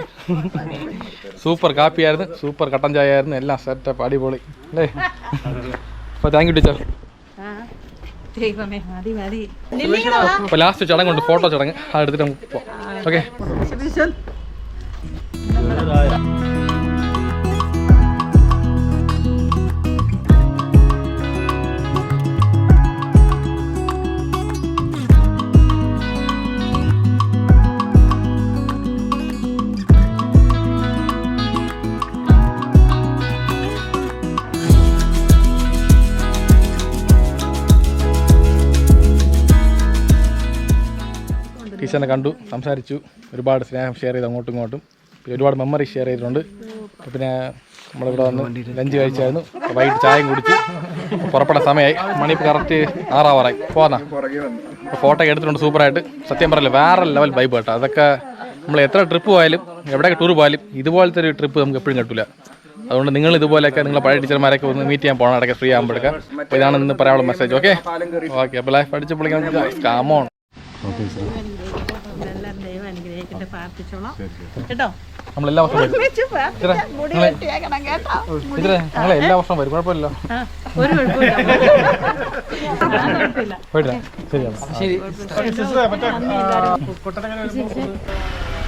സൂപ്പർ കാപ്പിയായിരുന്നു, സൂപ്പർ കട്ടൻ ചായ ആയിരുന്നു, എല്ലാം സെറ്റപ്പ് അടിപൊളി അല്ലേ. അപ്പോൾ താങ്ക് യു ടീച്ചർ. അപ്പോൾ ലാസ്റ്റ് ചടങ്ങുണ്ട്, ഫോട്ടോ ചടങ്ങ്, അത് എടുത്തിട്ട് നമുക്ക് പോവാം. ഓക്കെ. ടീച്ചറിനെ കണ്ടു, സംസാരിച്ചു, ഒരുപാട് സ്നേഹം ഷെയർ ചെയ്തു അങ്ങോട്ടും ഇങ്ങോട്ടും, പിന്നെ ഒരുപാട് മെമ്മറി ഷെയർ ചെയ്തിട്ടുണ്ട്. പിന്നെ നമ്മളിവിടെ വന്ന് ലഞ്ച് കഴിച്ചായിരുന്നു, വൈകിട്ട് ചായയും കുടിച്ച് പുറപ്പെടാൻ സമയമായി. മണി ഇപ്പോൾ കറക്റ്റ് 6 പോന്നാ. അപ്പോൾ ഫോട്ടോ എടുത്തിട്ടുണ്ട് സൂപ്പറായിട്ട്. സത്യം പറയല്ലോ വേറെ ലെവൽ വൈബ് കേട്ടോ. അതൊക്കെ നമ്മൾ എത്ര ട്രിപ്പ് പോയാലും എവിടെയൊക്കെ ടൂർ പോയാലും ഇതുപോലത്തെ ഒരു ട്രിപ്പ് നമുക്ക് എപ്പോഴും കിട്ടില്ല. അതുകൊണ്ട് നിങ്ങൾ ഇതുപോലെയൊക്കെ നിങ്ങളെ പഴയ ടീച്ചർമാരൊക്കെ ഒന്ന് മീറ്റ് ചെയ്യാൻ പോകണം ഇടയ്ക്ക് ഫ്രീ ആകുമ്പോഴേക്കാം. അപ്പോൾ ഇതാണ് ഇന്ന് പറയാനുള്ള മെസ്സേജ്. Okay okay. അപ്പോൾ ലൈഫ് അടിച്ച് പൊളിക്കാൻ കാമോൺ. നമ്മളെല്ലാ വർഷവും വരും. ഞങ്ങളെ എല്ലാ വർഷവും വരും, കുഴപ്പമില്ല.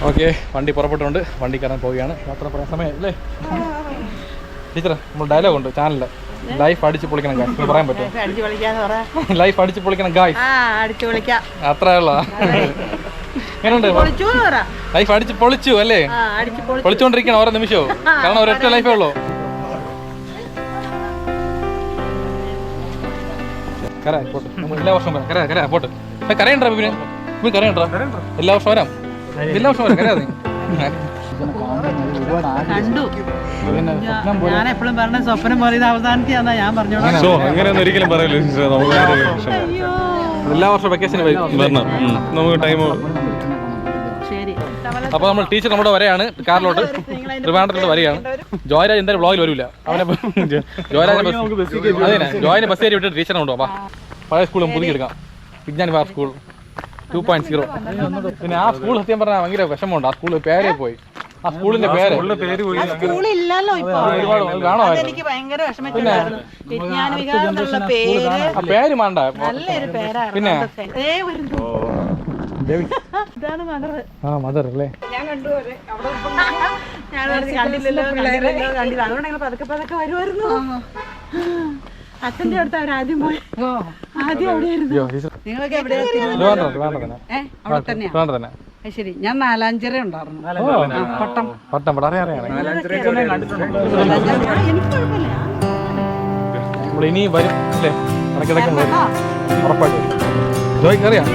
ഓക്കെ, വണ്ടി പുറപ്പെട്ടുണ്ട്, വണ്ടി കയറാൻ പോവുകയാണ്. യാത്ര പറയാൻ സമയം അല്ലേ ടീച്ചറെ? നമ്മൾ ഡയലോഗ് ഉണ്ട് ചാനലില്, ലൈഫ് അടിച്ച് പൊളിക്കണം ഗായ്സ്. പറയാൻ പറ്റുമോ? ലൈഫ് അടിച്ച് പൊളിക്കണം ഗായ്സ്, അത്രേ ഉള്ള. എങ്ങനെയുണ്ട് ലൈഫ്? അടിച്ച് പൊളിച്ചു അല്ലേ? പൊളിച്ചുകൊണ്ടിരിക്കണം ഓരോ നിമിഷവും, കാരണം ഒരൊറ്റ ലൈഫേ ഉള്ളൂ. എല്ലാ വർഷവും വരാം. കര പോട്ട് കരയണ്ടാ പിന്നെ കരയണ്ടാ? എല്ലാ വർഷവും വരാം, എല്ലാ വർഷവും വരാം. കരയാതെ ഞാൻ എപ്പോഴും പറഞ്ഞ സ്വപ്നം പോലെ ഇത് അവസാനിക്കാന്നാ ഞാൻ പറഞ്ഞോളാം. അങ്ങനെയൊന്നും ഒരിക്കലും പറയല്ലോ. എല്ലാ വർഷവും വെക്കേഷൻ വരണം, നമുക്ക് ടൈം. അപ്പോൾ നമ്മൾ ടീച്ചർ നമ്മുടെ വരെയാണ്, കാറിലോട്ട് ട്രിവാൻഡ്രത്തോട്ട് വരികയാണ്. ജോയരാജ് എന്തായാലും വ്ളോഗിൽ വരില്ല. അവനെ ജോയിനെ ബസ് കയറി വിട്ടിട്ട് ടീച്ചറിനെ കൊണ്ടുപോകാം. പഴയ സ്കൂളും പുതുക്കിയെടുക്കാം, വിജ്ഞാൻ വിഹാർ സ്കൂൾ 2.0. പിന്നെ ആ സ്കൂൾ സത്യം പറഞ്ഞാൽ ഭയങ്കര വിഷമമുണ്ട്. ആ സ്കൂൾ പേരേ പോയി, ആ സ്കൂളിന്റെ പേര് സ്കൂളില്ലല്ലോ ഇപ്പൊ. കാണുമായിരുന്നു. പിന്നെ ആ പേര് വേണ്ട. പിന്നെ ആ മദർ അല്ലേ? അച്ഛന്റെ അടുത്ത് അവരാദ്യം പോയി, ആദ്യം അവിടെയായിരുന്നു. തന്നെ. ശരി, ഞാൻ നാലാഞ്ചിറ ഉണ്ടായിരുന്നു. പട്ടം നമ്മൾ ഇനി വരും അല്ലേ? ഇടയ്ക്കിടയ്ക്ക് വരും, ഉറപ്പായിട്ട് വരും. ജോയ്ക്ക് അറിയാം.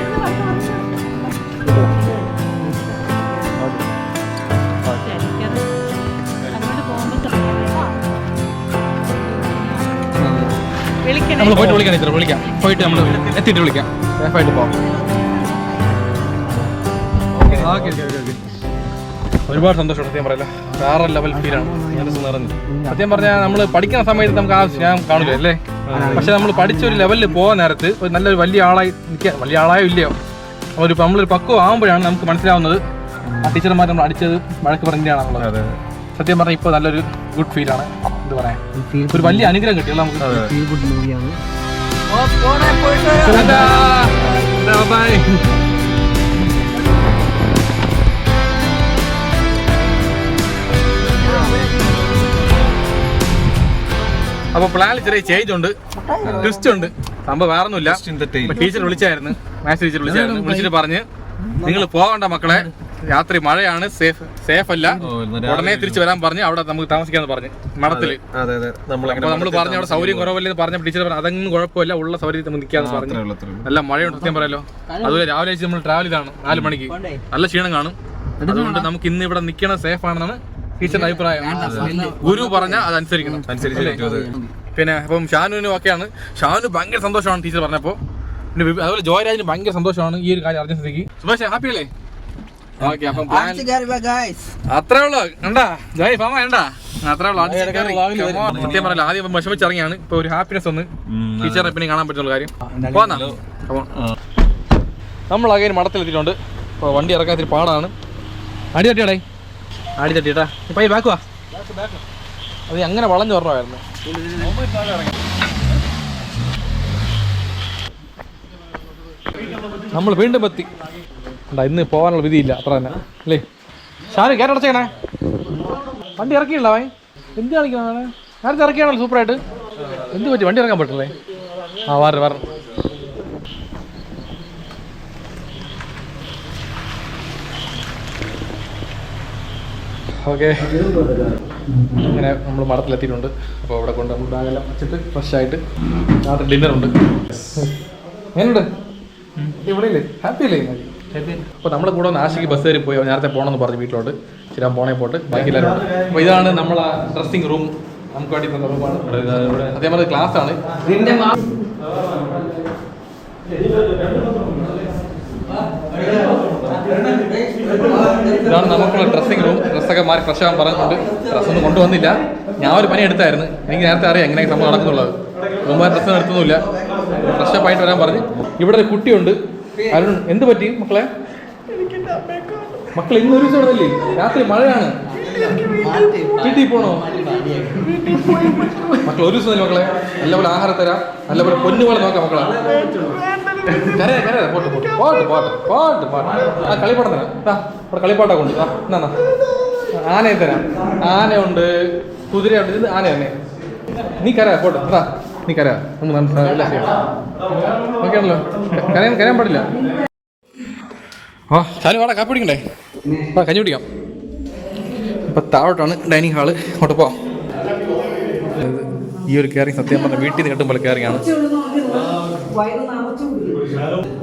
നമ്മൾ പോയിട്ട് വിളിക്കാം ടീച്ചർ, വിളിക്കാം. പോയിട്ട് നമ്മൾ എത്തിയിട്ട് വിളിക്കാം, സേഫായിട്ട് പോകാം. ഒരുപാട് സന്തോഷം സത്യം പറയല്ല, വേറെ ലെവൽ ഫീലാണ്. മനസ്സ് നിറഞ്ഞു സത്യം പറഞ്ഞാൽ. നമ്മൾ പഠിക്കുന്ന സമയത്ത് നമുക്ക് ആ സ്നേഹം കാണില്ല അല്ലേ? പക്ഷെ നമ്മൾ പഠിച്ചൊരു ലെവലിൽ പോകാൻ നേരത്ത് ഒരു നല്ലൊരു വലിയ ആളായി നിൽക്കുക, വലിയ ആളായോ ഇല്ലയോ, നമ്മളൊരു പക്വം ആകുമ്പോഴാണ് നമുക്ക് മനസ്സിലാവുന്നത് ആ ടീച്ചർമാർ നമ്മൾ അടിച്ചത് വഴക്ക് പറഞ്ഞാണെന്നുള്ളത്. സത്യം പറഞ്ഞാൽ ഇപ്പോൾ നല്ലൊരു ഗുഡ് ഫീലാണ്. എന്ത് പറയാൻ, ഒരു വലിയ അനുഗ്രഹം കിട്ടിയല്ലോ നമുക്ക്. അപ്പൊ പ്ലാനിൽ ചെറിയ ചേഞ്ച് ഉണ്ട്, ട്വിസ്റ്റ് ഉണ്ട്. സംഭവം വേറെ ഒന്നുമില്ല. ടീച്ചർ വിളിച്ചായിരുന്നു, മാത്സ് ടീച്ചർ വിളിച്ചിട്ട് പറഞ്ഞ് നിങ്ങൾ പോകണ്ട മക്കളെ, രാത്രി മഴയാണ്, സേഫ് അല്ല, ഉടനെ തിരിച്ചു വരാൻ പറഞ്ഞ് അവിടെ നമുക്ക് താമസിക്കാന്ന് പറഞ്ഞ് മഠത്തില്. അപ്പൊ നമ്മൾ പറഞ്ഞ അവിടെ സൗകര്യം കുറവല്ലെന്ന് പറഞ്ഞ ടീച്ചർ പറഞ്ഞു അതൊന്നും കുഴപ്പമില്ല, ഉള്ള സൗകര്യത്തിൽ നിൽക്കാന്ന് പറഞ്ഞു. നല്ല മഴയുണ്ട് സത്യം പറയാലോ. അതുപോലെ രാവിലെ നമ്മൾ ട്രാവൽ ചെയ്താണ് 4 മണിക്ക്, നല്ല ക്ഷീണം കാണും. അതുകൊണ്ട് നമുക്ക് ഇന്ന് ഇവിടെ നിൽക്കണം, സേഫ് ആണെന്നാണ് ടീച്ചറിന്റെ അഭിപ്രായം. ഗുരു പറഞ്ഞാൽ അതനുസരിക്കണം. പിന്നെ അപ്പം ഷാനുവിനും ഒക്കെയാണ്, ഷാനു ഭയങ്കര സന്തോഷമാണ് ടീച്ചർ പറഞ്ഞപ്പോ. പിന്നെ അതുപോലെ ജോയരാജിന് ഭയങ്കര സന്തോഷമാണ് ഈ ഒരു കാര്യം അറിഞ്ഞ സ്ഥിതിക്ക്. സുഭാഷ് ഹാപ്പി അല്ലേ? ഓക്കെ, അപ്പം അത്രേ ഉള്ളു. കണ്ടാ ജോയ് ഫാമ കണ്ടാ, അത്രേ ഉള്ളു. സത്യം പറയല്ലോ, ആദ്യം വിഷമിച്ചിറങ്ങിയാണ്, ഇപ്പൊ ഒരു ഹാപ്പിനെസ് ഒന്ന് ടീച്ചറിനെ പിന്നെ കാണാൻ പറ്റുള്ള കാര്യം. പോന്നാ നമ്മൾ അകൈൻ മഠത്തിലെത്തിയിട്ടുണ്ട്. അപ്പോൾ വണ്ടി ഇറക്കാൻ ഇത്തിരി പാടാണ്. അടി തട്ടിയാടേ, അടി തട്ടിയിട്ടാ പയ്യ ബാക്കുവാ. അത് അങ്ങനെ വളഞ്ഞു പറഞ്ഞായിരുന്നു. നമ്മൾ വീണ്ടും എത്തി. ഇന്ന് പോകാനുള്ള വിധിയില്ല, അത്ര തന്നെ അല്ലേ. ഷാന് കയറ്റടച്ചേക്കണേ, വണ്ടി ഇറക്കിയില്ല അവൻ. എന്ത് കളിക്കണം നേരത്തെ ഇറക്കിയാണല്ലോ സൂപ്പറായിട്ട്. എന്ത് പറ്റി വണ്ടി ഇറക്കാൻ പറ്റില്ലേ? ആ വര ഓക്കെ. അങ്ങനെ നമ്മൾ മഠത്തിലെത്തിയിട്ടുണ്ട്. അപ്പോൾ അവിടെ കൊണ്ട് നമ്മൾ ബാഗെല്ലാം വെച്ചിട്ട് ഫ്രഷായിട്ട് രാത്രി ഡിന്നറുണ്ട്. എങ്ങനെയുണ്ട് ഇവിടെ ഇല്ലേ? ഹാപ്പി അല്ലേ? അപ്പോൾ നമ്മുടെ കൂടെ ഒന്ന് ആശയ്ക്ക് ബസ് കയറി പോയി. നേരത്തെ പോകണമെന്ന് പറഞ്ഞു വീട്ടിലോട്ട്. ശരി പോണേ പോട്ട് ബാക്കി എല്ലാവരും ഉണ്ട്. അപ്പോൾ ഇതാണ് നമ്മളെ ഡ്രസ്സിങ് റൂം. നമുക്ക് വേണ്ടി തന്ന റൂമാണ്. അതേപോലെ ക്ലാസ്സാണ്. ഇതാണ് നമുക്കുള്ള ഡ്രസ്സിങ് റൂം. ഡ്രസ്സൊക്കെ മാറി ഫ്രഷ് ആകാൻ പറഞ്ഞിട്ടുണ്ട്. ഡ്രസ്സൊന്നും കൊണ്ടുവന്നില്ല. ഞാൻ ഒരു പണി എടുത്തായിരുന്നു. എനിക്ക് നേരത്തെ അറിയാം എങ്ങനെ സംഭവം നടക്കുന്നുള്ളത്. മുമ്പ് ഡ്രസ്സൊന്നും എടുത്തൊന്നുമില്ല. ഫ്രഷപ്പ് ആയിട്ട് വരാൻ പറഞ്ഞ്. ഇവിടെ ഒരു കുട്ടിയുണ്ട്. അരുൺ, എന്ത് പറ്റി മക്കളെ? മക്കൾ ഇന്ന് ഒരു ദിവസം ഇടല്ലേ? രാത്രി മഴയാണ്. വീട്ടിൽ പോണോ? മക്കൾ ഒരു ദിവസം മക്കളെ നല്ലപോലെ ആഹാരം തരാം, നല്ലപോലെ പൊന്നുപോലെ നോക്കാം മക്കളെ. കരയാ കരയാ പോട്ട് പോട്ട് പോട്ട് പോട്ട് പോട്ട് പോട്ട്. ആ കളിപ്പാട്ടം തരാം. ഇവിടെ കളിപ്പാട്ടം കൊണ്ട് എന്നാ ആനയെ തരാം. ആനയുണ്ട്, കുതിരയുണ്ട്. ഇത് ആന തന്നെ. നീ കരയാ പോട്ട്. അതാ നീ കരയാ. ഒന്ന് ഓക്കെയാണല്ലോ. കരയാൻ പാടില്ല. ആ ചാലു വാടാ, കാപ്പി പിടിക്കണ്ടേ? ആ കഞ്ഞി പിടിക്കാം. ഇപ്പം താഴോട്ടാണ് ഡൈനിങ് ഹാള്. അങ്ങോട്ട് പോവാം. ഈ ഒരു കെയറിങ് സത്യം പറഞ്ഞാൽ വീട്ടിൽ നിന്ന് കിട്ടും പോലെ കെയറിങ്ങാണ്.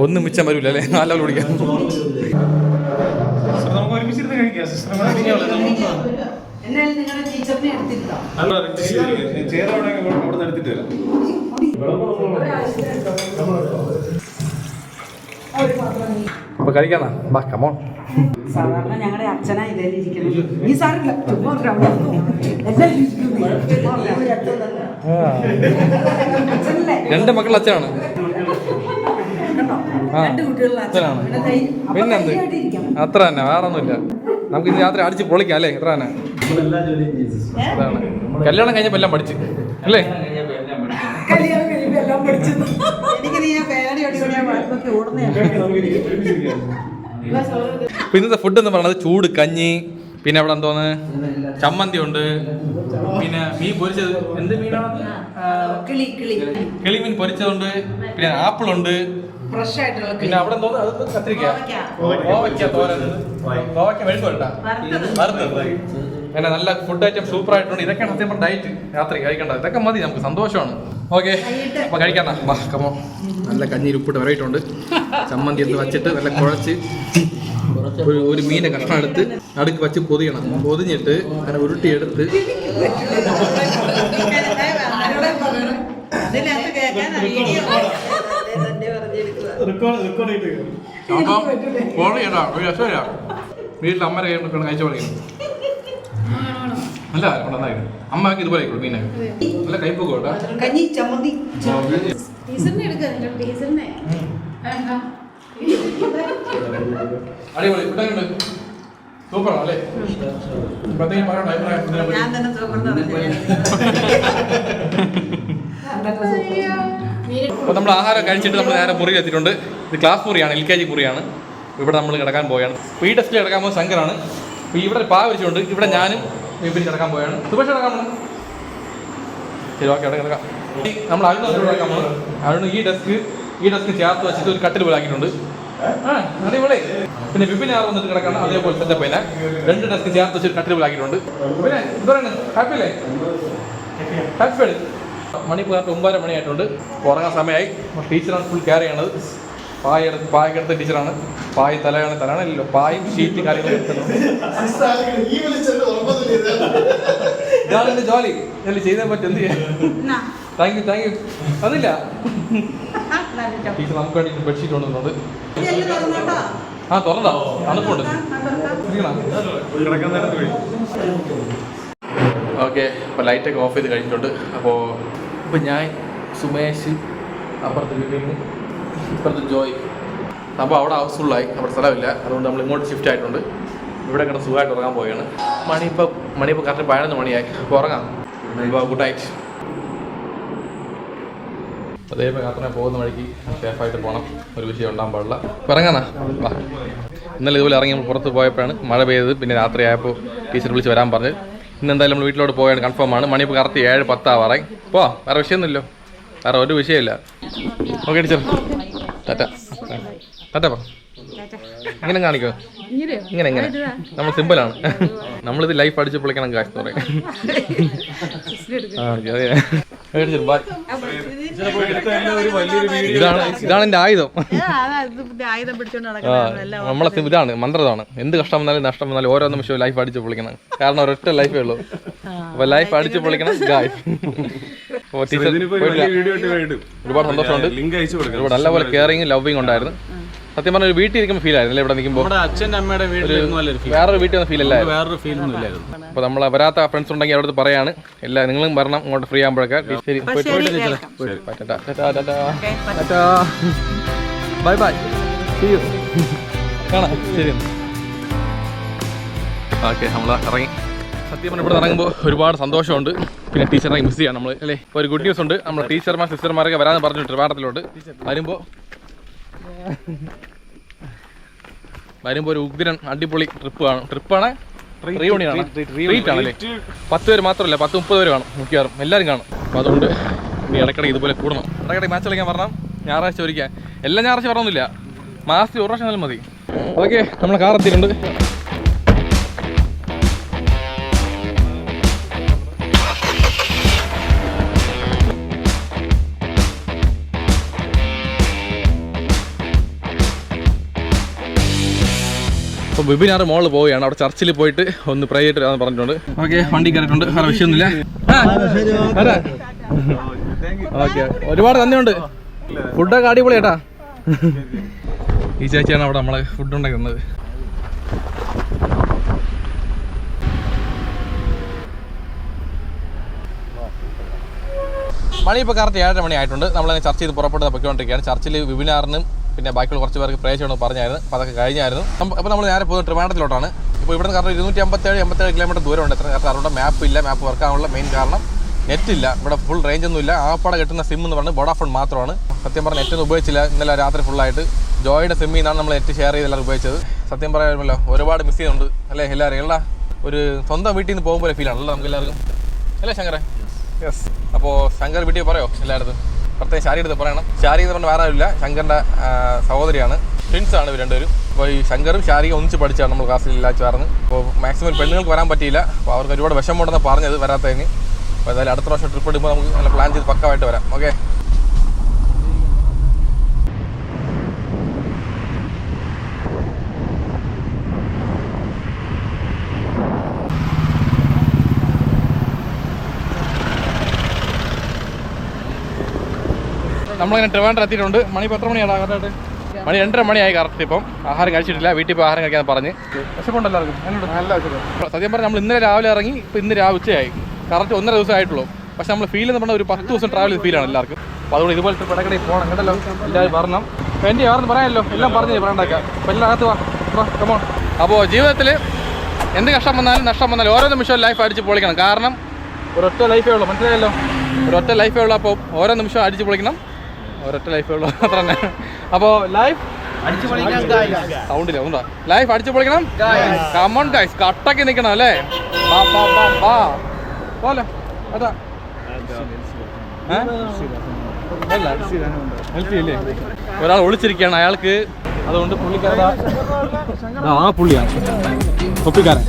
ഒന്നും മിച്ചം വരില്ല അല്ലേ? നാലാൾ കുടിക്കാം. അപ്പൊ കഴിക്കാന്നാ? ബാ കമോൺ. സാധാരണ ഞങ്ങളുടെ അച്ഛനാ ഇതിലിരിക്കണം. ഈ സാറില്ല. രണ്ട് മക്കൾ അച്ഛനാണ്. അച്ഛനാണ്. പിന്നെന്ത്? അത്ര തന്നെ, വേറെ ഒന്നുമില്ല. നമുക്ക് ഇന്ന് രാത്രി അടിച്ച് പൊളിക്കാം അല്ലേ? എത്ര തന്നെ. അതാണ് കല്യാണം കഴിഞ്ഞപ്പോ എല്ലാം പഠിച്ച് അല്ലേ? ഇന്നത്തെ ഫുഡ് എന്ന് പറയുന്നത് ചൂട് കഞ്ഞി, പിന്നെ അവിടെ എന്തോന്ന് ചമ്മന്തി ഉണ്ട്, പിന്നെ മീൻ പൊരിച്ചത്. എന്ത് മീനാണ്? കിളിമീൻ പൊരിച്ചതുണ്ട്, പിന്നെ ആപ്പിൾ ഉണ്ട്, പിന്നെ അവിടെ എന്തോന്ന് അത് കത്തിരിക്ക, കോവയ്ക്ക തോരൻ, കോവയ്ക്ക മെഴുക്കുവരട്ട, വറുത്തത്. അങ്ങനെ നല്ല ഫുഡ് ഐറ്റം സൂപ്പർ ആയിട്ടുണ്ട്. ഇതൊക്കെയാണ് സത്യം പറഞ്ഞ ഡയറ്റ് രാത്രി കഴിക്കേണ്ടത്. ഇതൊക്കെ മതി, നമുക്ക് സന്തോഷമാണ്. ഓക്കെ, അപ്പൊ കഴിക്കാന്നാ? വാ കമോ. നല്ല കഞ്ഞി ഉപ്പിട്ട് വരയിട്ടുണ്ട്. ചമ്മന്തി എടുത്ത് വച്ചിട്ട് നല്ല കുഴച്ച് ഒരു മീൻ്റെ കഷ്ണം എടുത്ത് അടുക്ക് വച്ച് പൊതിയണം. പൊതിഞ്ഞിട്ട് അങ്ങനെ ഉരുട്ടിയെടുത്ത് വീട്ടിൽ അമ്മ കഴിച്ചു പഠിക്കണം. നല്ല അമ്മക്ക് ഇതുപോലെ മീനൊക്കെ നല്ല കൈപ്പൊക്കെ കേട്ടോ. അടിപൊളി ഫുഡൊക്കെ സൂപ്പറാണ് അല്ലേ? അപ്പോൾ നമ്മൾ ആഹാരം കഴിച്ചിട്ട് നമ്മൾ നേരെ മുറിയിൽ എത്തിയിട്ടുണ്ട്. ഇത് ക്ലാസ് മുറിയാണ്, LKG മുറിയാണ്. ഇവിടെ നമ്മൾ കിടക്കാൻ പോവുകയാണ്. അപ്പോൾ ഈ ഡെസ്കിൽ കിടക്കാൻ പോകുന്ന ശങ്കറാണ്. അപ്പോൾ ഇവിടെ പാ വിരിച്ചുകൊണ്ട് ഇവിടെ ഞാനും വിപിൻ കിടക്കാൻ പോവുകയാണ്. സുഭാഷ് കിടക്കാൻ പോകണം. ശരി, ഓക്കെ, അവിടെ കിടക്കാം. നമ്മൾ അരുൺ കിടക്കാൻ പോകണം. അരുൺ ഈ ഡെസ്ക് ചേർത്ത് വെച്ചിട്ട് ഒരു കട്ടിൽ പോലെ ആക്കിയിട്ടുണ്ട്. അതേപോലെ പിന്നെ വിപിൻ ആറ് വന്നിട്ട് കിടക്കണം. അതേപോലെ സെറ്റപ്പ് തന്നെ 2 ഡെസ്ക് ചേർത്ത് വെച്ചിട്ട് കട്ടിൽ പോലെ ആക്കിയിട്ടുണ്ട്. പിന്നെ ഇതാണ് ഹാപ്പി അല്ലേ? ഹാപ്പി. മണി ഇപ്പോൾ 9:30 മണിയായിട്ടുണ്ട്. ഉറങ്ങാൻ സമയമായി. ടീച്ചറാണ് ഫുൾ കെയർ ചെയ്യണത്. പായെടുത്ത ടീച്ചറാണ്. പായ് തലയാണല്ലോ, പായും ഷീറ്റ് കാര്യങ്ങളും എടുക്കുന്നത്. ഇതാണ് എൻ്റെ ജോലി. എല്ലാം ചെയ്താൽ പറ്റും. എന്ത് ചെയ്യാം? Thank you. അതില്ല ടീച്ചർ നമുക്ക് വേണ്ടി ബെഡ്ഷീറ്റ് കൊണ്ടുവന്നുണ്ട്. ആ തുറന്നോ? തണുപ്പുണ്ട്. ഓക്കെ, അപ്പോൾ ലൈറ്റൊക്കെ ഓഫ് ചെയ്ത് കഴിഞ്ഞിട്ടുണ്ട്. അപ്പോൾ ഞാൻ, സുമേഷ്, അപ്പുറത്ത് വിപിൻ, ഇപ്പുറത്ത് ജോയ്, അപ്പോൾ അവിടെ ഹൗസ്ഫുള്ളായി, അവിടെ സ്ഥലമില്ല. അതുകൊണ്ട് നമ്മൾ ഇങ്ങോട്ട് ഷിഫ്റ്റ് ആയിട്ടുണ്ട്. ഇവിടെ കിടന്ന് സുഖമായിട്ട് ഉറങ്ങാൻ പോവുകയാണ്. മണിയിപ്പോൾ കറക്റ്റ് 11 മണിയായി. അപ്പോൾ ഉറങ്ങാം. Good night. അതേപോലെ യാത്ര പോകുന്ന വഴിക്ക് സേഫായിട്ട് പോകണം, ഒരു വിഷയം ഉണ്ടാകാൻ പാടില്ല. ഇറങ്ങാന്നാ വാ. ഇന്നലെ ഇതുപോലെ ഇറങ്ങി നമ്മൾ പുറത്ത് പോയപ്പോഴാണ് മഴ പെയ്തത്. പിന്നെ രാത്രി ആയപ്പോൾ ടീച്ചർ വിളിച്ച് വരാൻ പറഞ്ഞത്. ഇന്ന് എന്തായാലും നമ്മൾ വീട്ടിലോട്ട് പോയാണ്, കൺഫേം ആണ്. മണിയിപ്പോൾ കറക്റ്റ് 7:10 ആവാറായി. പോവാം, വേറെ വിഷയമൊന്നുമില്ലോ, വേറെ ഒരു വിഷയമില്ല. Okay teacher, Tata. ടാറ്റ പറ. ഇങ്ങനെ കാണിക്കോ, ഇങ്ങനെ നമ്മൾ സിമ്പിളാണ്. നമ്മളിത് ലൈഫ് അടിച്ച് പൊളിക്കണം കാശ് എന്ന് പറയും. ഇതാണ് എന്റെ ആയുധം. നമ്മളെ ഇതാണ് മന്ത്രതാണ്. എന്ത് കഷ്ടം വന്നാലും നഷ്ടം വന്നാലും ഓരോ നിമിഷവും ലൈഫ് അടിച്ച് പൊളിക്കണം. കാരണം ഒരൊറ്റ ലൈഫേ ഉള്ളൂ. അപ്പൊ ലൈഫ് അടിച്ച് പൊളിക്കണം ഗായ്സ്. ഒരുപാട് സന്തോഷമുണ്ട്. ഒരുപാട് നല്ലപോലെ കെയറിങ്ങും ലവിങ് ഉണ്ടായിരുന്നു. സത്യം പറഞ്ഞ ഒരു വീട്ടിൽ ഇരിക്കുമ്പോൾ ഫീൽ ആയിരുന്നു ഇവിടെ നിൽക്കുമ്പോൾ. അച്ഛൻ്റെ അമ്മയുടെ വേറൊരു വീട്ടിൽ വന്ന ഫീൽ അല്ലായിരുന്നു. വേറൊരു ഫീലൊന്നും ഇല്ലായിരുന്നു. അപ്പോൾ നമ്മൾ വരാത്ത ഫ്രണ്ട്സ് ഉണ്ടെങ്കിൽ അവിടുത്തെ പറയാണ്. നിങ്ങളും വരണം ഇങ്ങോട്ട് ഫ്രീ ആകുമ്പോഴൊക്കെ. ശരി, ബൈ ബൈ, കാണാം. ശരി, ഓക്കെ. നമ്മൾ ഇറങ്ങി. സത്യം പറഞ്ഞാൽ ഇവിടെ ഇറങ്ങുമ്പോൾ ഒരുപാട് സന്തോഷമുണ്ട്. പിന്നെ ടീച്ചറിനെ മിസ് ചെയ്യാം നമ്മൾ അല്ലേ. ഇപ്പോൾ ഒരു ഗുഡ് ന്യൂസ് ഉണ്ട്. നമ്മൾ ടീച്ചർമാർ സിസ്റ്റർമാരൊക്കെ വരാമെന്ന് പറഞ്ഞിട്ട് ട്രിവാൻഡ്രത്തിലോട്ട് വരുമ്പോൾ ഒരു ഉഗ്രൻ അടിപൊളി ട്രിപ്പാണ്. ട്രീറ്റാണല്ലേ. 10 പേര് മാത്രമല്ല, 10-30 പേര് കാണും മിക്കവാറും. എല്ലാവരും കാണും. അപ്പോൾ അതുകൊണ്ട് ഇടയ്ക്കിടയ്ക്ക് ഇതുപോലെ കൂടണം. ഇടയ്ക്കിടയ്ക്ക് മാച്ച് കളിക്കാൻ പറഞ്ഞാൽ ഞായറാഴ്ച ഒരിക്കാൻ. എല്ലാ ഞായറാഴ്ച പറഞ്ഞൊന്നുമില്ല, മാസത്തിൽ 1 പ്രാവശ്യം എന്നാലും മതി. ഓക്കെ, നമ്മളെ കാർ എത്തിയിട്ടുണ്ട്. അപ്പോൾ വെബിനാർ മോളിൽ പോവുകയാണ്. അവിടെ ചർച്ചിൽ പോയിട്ട് ഒന്ന് പ്രേ ചെയ്തിട്ട് വരാമെന്ന് പറഞ്ഞിട്ടുണ്ട്. ഓക്കെ, വണ്ടി കയറിയിട്ടുണ്ട്. വേറെ വിഷയമൊന്നുമില്ല. ഓക്കെ, ഒരുപാട് നന്ദിയുണ്ട്. ഫുഡൊക്കെ അടിപൊളിയാട്ടാ. ഈ ചേച്ചിയാണ് അവിടെ നമ്മളെ ഫുഡ് ഉണ്ടാക്കുന്നത്. മണി ഇപ്പോൾ കറക്റ്റ് 7:30 മണി ആയിട്ടുണ്ട്. നമ്മളതിനെ ചർച്ച ചെയ്ത് പുറപ്പെട്ട് പൊയ്ക്കൊണ്ടിരിക്കുകയാണ്. ചർച്ചിൽ വെബിനാറിനും പിന്നെ ബാക്കിയുള്ള കുറച്ച് പേർക്ക് പ്രേ ചെയ്യണമെന്ന് പറഞ്ഞായിരുന്നു. അപ്പോൾ അതൊക്കെ കഴിഞ്ഞായിരുന്നു. അപ്പോൾ നമ്മൾ നേരെ പോകുന്നത് ട്രിവാൻഡ്രത്തിലോട്ടാണ്. ഇപ്പോൾ ഇവിടെ കാരണം 257 കിലോമീറ്റർ ദൂരമുണ്ട്. എത്ര അവിടെ മാപ്പ് ഇല്ല. മാപ്പ് വർക്കാനുള്ള മെയിൻ കാരണം നെറ്റ് ഇല്ല. ഇവിടെ ഫുൾ റേഞ്ച് ഒന്നും ഇല്ല. ആപ്പാടെ കിട്ടുന്ന സിം എന്ന് പറഞ്ഞാൽ വോഡാഫോൺ മാത്രമാണ്. സത്യം പറഞ്ഞാൽ നെറ്റൊന്നും ഉപയോഗിച്ചില്ല. ഇന്നലെ രാത്രി ഫുള്ളായിട്ട് ജോയുടെ സിമ്മിൽ നിന്നാണ് നമ്മൾ നെറ്റ് ഷെയർ ചെയ്ത് എല്ലാവരും ഉപയോഗിച്ചത്. സത്യം പറയാമല്ലോ, ഒരുപാട് മിസ് ചെയ്യുന്നുണ്ട് അല്ലേ എല്ലാവരും. എല്ലാ ഒരു സ്വന്തം വീട്ടിൽ നിന്ന് പോകുമ്പോൾ ഫീലാണല്ലോ നമുക്ക് എല്ലാവർക്കും അല്ലേ ശങ്കറെ? യെസ്. അപ്പോൾ ശങ്കർ വീട്ടിൽ പറയോ എല്ലായിടത്തും? പ്രത്യേകം ശാരി എടുത്ത് പറയണം. ശാരി എന്ന് പറഞ്ഞാൽ വേറെ ആരുമില്ല, ശങ്കറിൻ്റെ സഹോദരിയാണ്. ട്വിൻസാണ് ഇവർ രണ്ടുപേരും. അപ്പോൾ ഈ ശങ്കറും ശാരിയും ഒന്നിച്ച് പഠിച്ചാണ് നമ്മൾ ക്ലാസ്സിൽ ഇല്ലാ ചേർന്ന്. അപ്പോൾ മാക്സിമം പെണ്ണുങ്ങൾക്ക് വരാൻ പറ്റിയില്ല. അപ്പോൾ അവർക്ക് ഒരുപാട് വിഷമമുണ്ടെന്ന് പറഞ്ഞത് വരാത്തതിന്. അപ്പോൾ എന്തായാലും അടുത്ത പ്രാവശ്യം ട്രിപ്പ് എടുക്കുമ്പോൾ നമുക്ക് നല്ല പ്ലാൻ ചെയ്ത് പക്കമായിട്ട് വരാം. ഓക്കെ. നമ്മളിങ്ങനെ ട്രിവാൻഡ്രം എത്തിയിട്ടുണ്ട്. മണി 10 മണിയാണ് കറക്റ്റായിട്ട്. മണി 2:30 മണിയായി കറക്റ്റ്. ഇപ്പം ആഹാരം കഴിച്ചിട്ടില്ല. വീട്ടിൽ ഇപ്പോൾ ആഹാരം കഴിക്കാൻ പറഞ്ഞ് വിശപ്പുണ്ട് എല്ലാവർക്കും. നല്ല വിശപ്പ്. സത്യം പറഞ്ഞാൽ നമ്മൾ ഇന്നലെ രാവിലെ ഇറങ്ങി, ഇപ്പോൾ ഇന്ന് ഉച്ചയായി. കറക്റ്റ് 1.5 ദിവസം ആയിട്ടുള്ളൂ. പക്ഷെ നമ്മൾ ഫീൽ എന്ന് പറഞ്ഞാൽ ഒരു 10 ദിവസം ട്രാവൽ ചെയ്ത് ഫീലാണ് എല്ലാവർക്കും. അപ്പോൾ അതുകൊണ്ട് ഇതുപോലത്തെ ഇടയ്ക്കിടയിൽ പോകണം കേട്ടല്ലോ. എല്ലാവരും പറഞ്ഞണം. അപ്പോൾ എൻ്റെ ആർന്ന് പറയാമല്ലോ, എല്ലാം പറഞ്ഞ് പറയണ്ടാക്കാം. അപ്പോൾ എല്ലാം അകത്ത് വാ, കമോൺ. അപ്പോൾ ജീവിതത്തിൽ എന്ത് കഷ്ടം വന്നാലും നഷ്ടം വന്നാലും ഓരോ നിമിഷവും ലൈഫ് അടിച്ച് പൊളിക്കണം. കാരണം ഒരൊറ്റ ലൈഫേ ഉള്ളൂ, മനസ്സിലായല്ലോ. ഒരൊറ്റ ലൈഫേ ഉള്ളൂ. അപ്പോൾ ഓരോ നിമിഷവും അടിച്ച് പൊളിക്കണം. ഒരൊറ്റ ലൈഫേ ഉള്ളൂ, അത്ര തന്നെ. അപ്പോൾ ലൈഫ് സൗണ്ടില്ല ഒന്നാ. ലൈഫ് അടിച്ചു പൊളിക്കണം. കമോൺ ഗൈസ്, കട്ടൊക്കെ നിൽക്കണം അല്ലേ. പോലെ അതാ ഒരാൾ ഒളിച്ചിരിക്കുകയാണ് അയാൾക്ക്. അതുകൊണ്ട് പുള്ളിക്കാരൻ ആ പുള്ളിയാണ് ഒപ്പിക്കാരൻ.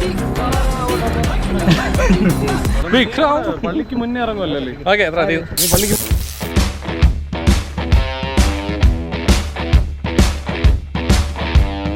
പള്ളിക്ക് മുന്നേ ഇറങ്ങുമല്ലോ. ഓക്കെ, എത്ര പള്ളിക്ക്